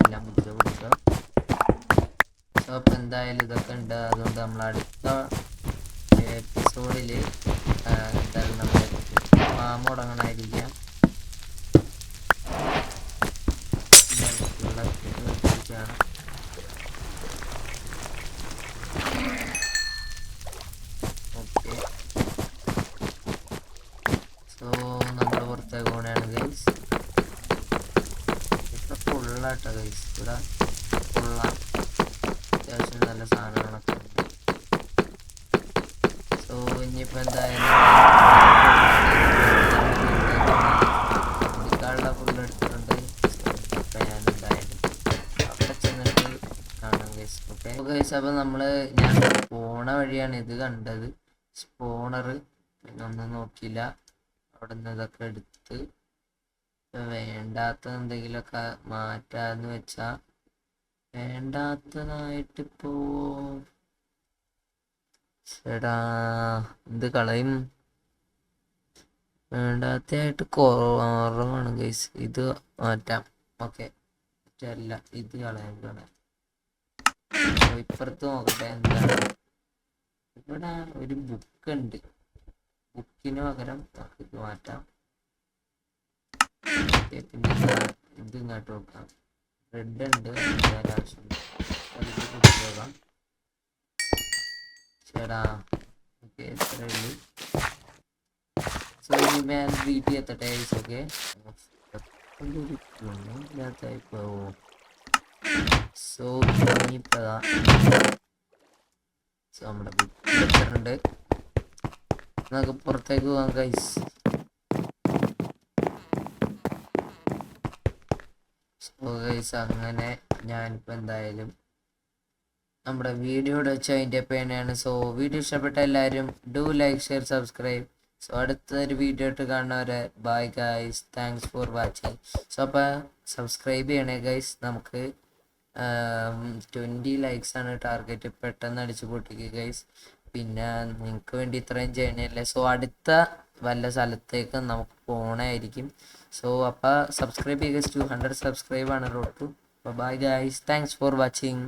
എല്ലാം മുറിച്ച് കൊടുക്കുക. സോ അപ്പം എന്തായാലും ഇതൊക്കെ ഉണ്ട്. അതുകൊണ്ട് നമ്മൾ അടുത്ത എപ്പിസോഡിൽ എന്തായാലും നമ്മൾ ഫാം തുടങ്ങണമായിരിക്കാം. ഓക്കെ, സോ നമ്മൾ പുറത്തേക്ക് പോകണയാണ് ഗൈസ്. ഇവിടെ ഫുള്ളാട്ടോ ഗൈസ്, ഇവിടെ ഫുള്ള അത്യാവശ്യം നല്ല സാധനങ്ങളൊക്കെ ഉണ്ട്. സോ ഇനിയിപ്പോൾ എന്തായാലും ഇതിക്കാളുടെ ഫുള്ള് എടുത്തിട്ടുണ്ട്. ഇപ്പം ഞാൻ എന്തായാലും അവിടെ ചെന്നിട്ട് കാണാം ഗൈസ്. ഓക്കെ ഗൈസ്, അപ്പോൾ ഞാൻ പോണ വഴിയാണ് ഇത് കണ്ടത്, സ്പോണർ. പിന്നെ ഒന്നും നോക്കിയില്ല, അവിടെ നിന്ന് ഇതൊക്കെ എടുത്ത് വേണ്ടാത്ത എന്തെങ്കിലുമൊക്കെ മാറ്റാന്ന് വെച്ചാ വേണ്ടാത്തതായിട്ടിപ്പോ ചേടാ എന്ത് കളയും, വേണ്ടാത്തതായിട്ട് കുറവാണ് ഗൈസ്. ഇത് മാറ്റാം. ഓക്കെ, അല്ല ഇത് കളയാൻ. ഇപ്പുറത്ത് നോക്കട്ടെ എന്താണ്. ഇവിടെ ഒരു ബുക്ക് ഉണ്ട്, ബുക്കിന് പകരം ഇത് മാറ്റാം. പിന്നെ ഇത് ഇങ്ങോട്ട് നോക്കാം. റെഡ് ഉണ്ട്, ആവശ്യമുണ്ട്. പോകാം ചേടാ. ഓക്കെ, എത്രയുള്ളൂ. സോ ഇനി ഞാൻ വീട്ടിൽ എത്തട്ടെ. ഓക്കെ, ഇല്ലാത്തപ്പോ സോ ഇനിയിപ്പതാ നമ്മുടെ ബുക്ക് എത്തിയിട്ടുണ്ട്. നമുക്ക് പുറത്തേക്ക് പോകാം ഗൈസ്. സോ ഗൈസ്, അങ്ങനെ ഞാനിപ്പോൾ എന്തായാലും നമ്മുടെ വീഡിയോയുടെ വെച്ച് അതിൻ്റെ പേനാണ്. സോ വീഡിയോ ഇഷ്ടപ്പെട്ട എല്ലാവരും do like, share, subscribe. So അടുത്തൊരു വീഡിയോ ഇട്ട് കാണുന്നവരെ by guys, thanks for watching. So അപ്പോൾ സബ്സ്ക്രൈബ് ചെയ്യണേ ഗൈസ്. നമുക്ക് 20 ലൈക്സ് ആണ് ടാർഗറ്റ്. പെട്ടെന്ന് അടിച്ചു പൊട്ടിക്കുക ഗൈസ്. പിന്നെ നിങ്ങൾക്ക് വേണ്ടി ഇത്രയും ചെയ്യണല്ലേ. സോ അടുത്ത വല്ല സ്ഥലത്തേക്ക് നമുക്ക് പോകണമായിരിക്കും. സോ അപ്പോൾ സബ്സ്ക്രൈബ് ചെയ്യുക. 200 സബ്സ്ക്രൈബ് ആണ് road to. Bye guys, thanks for watching.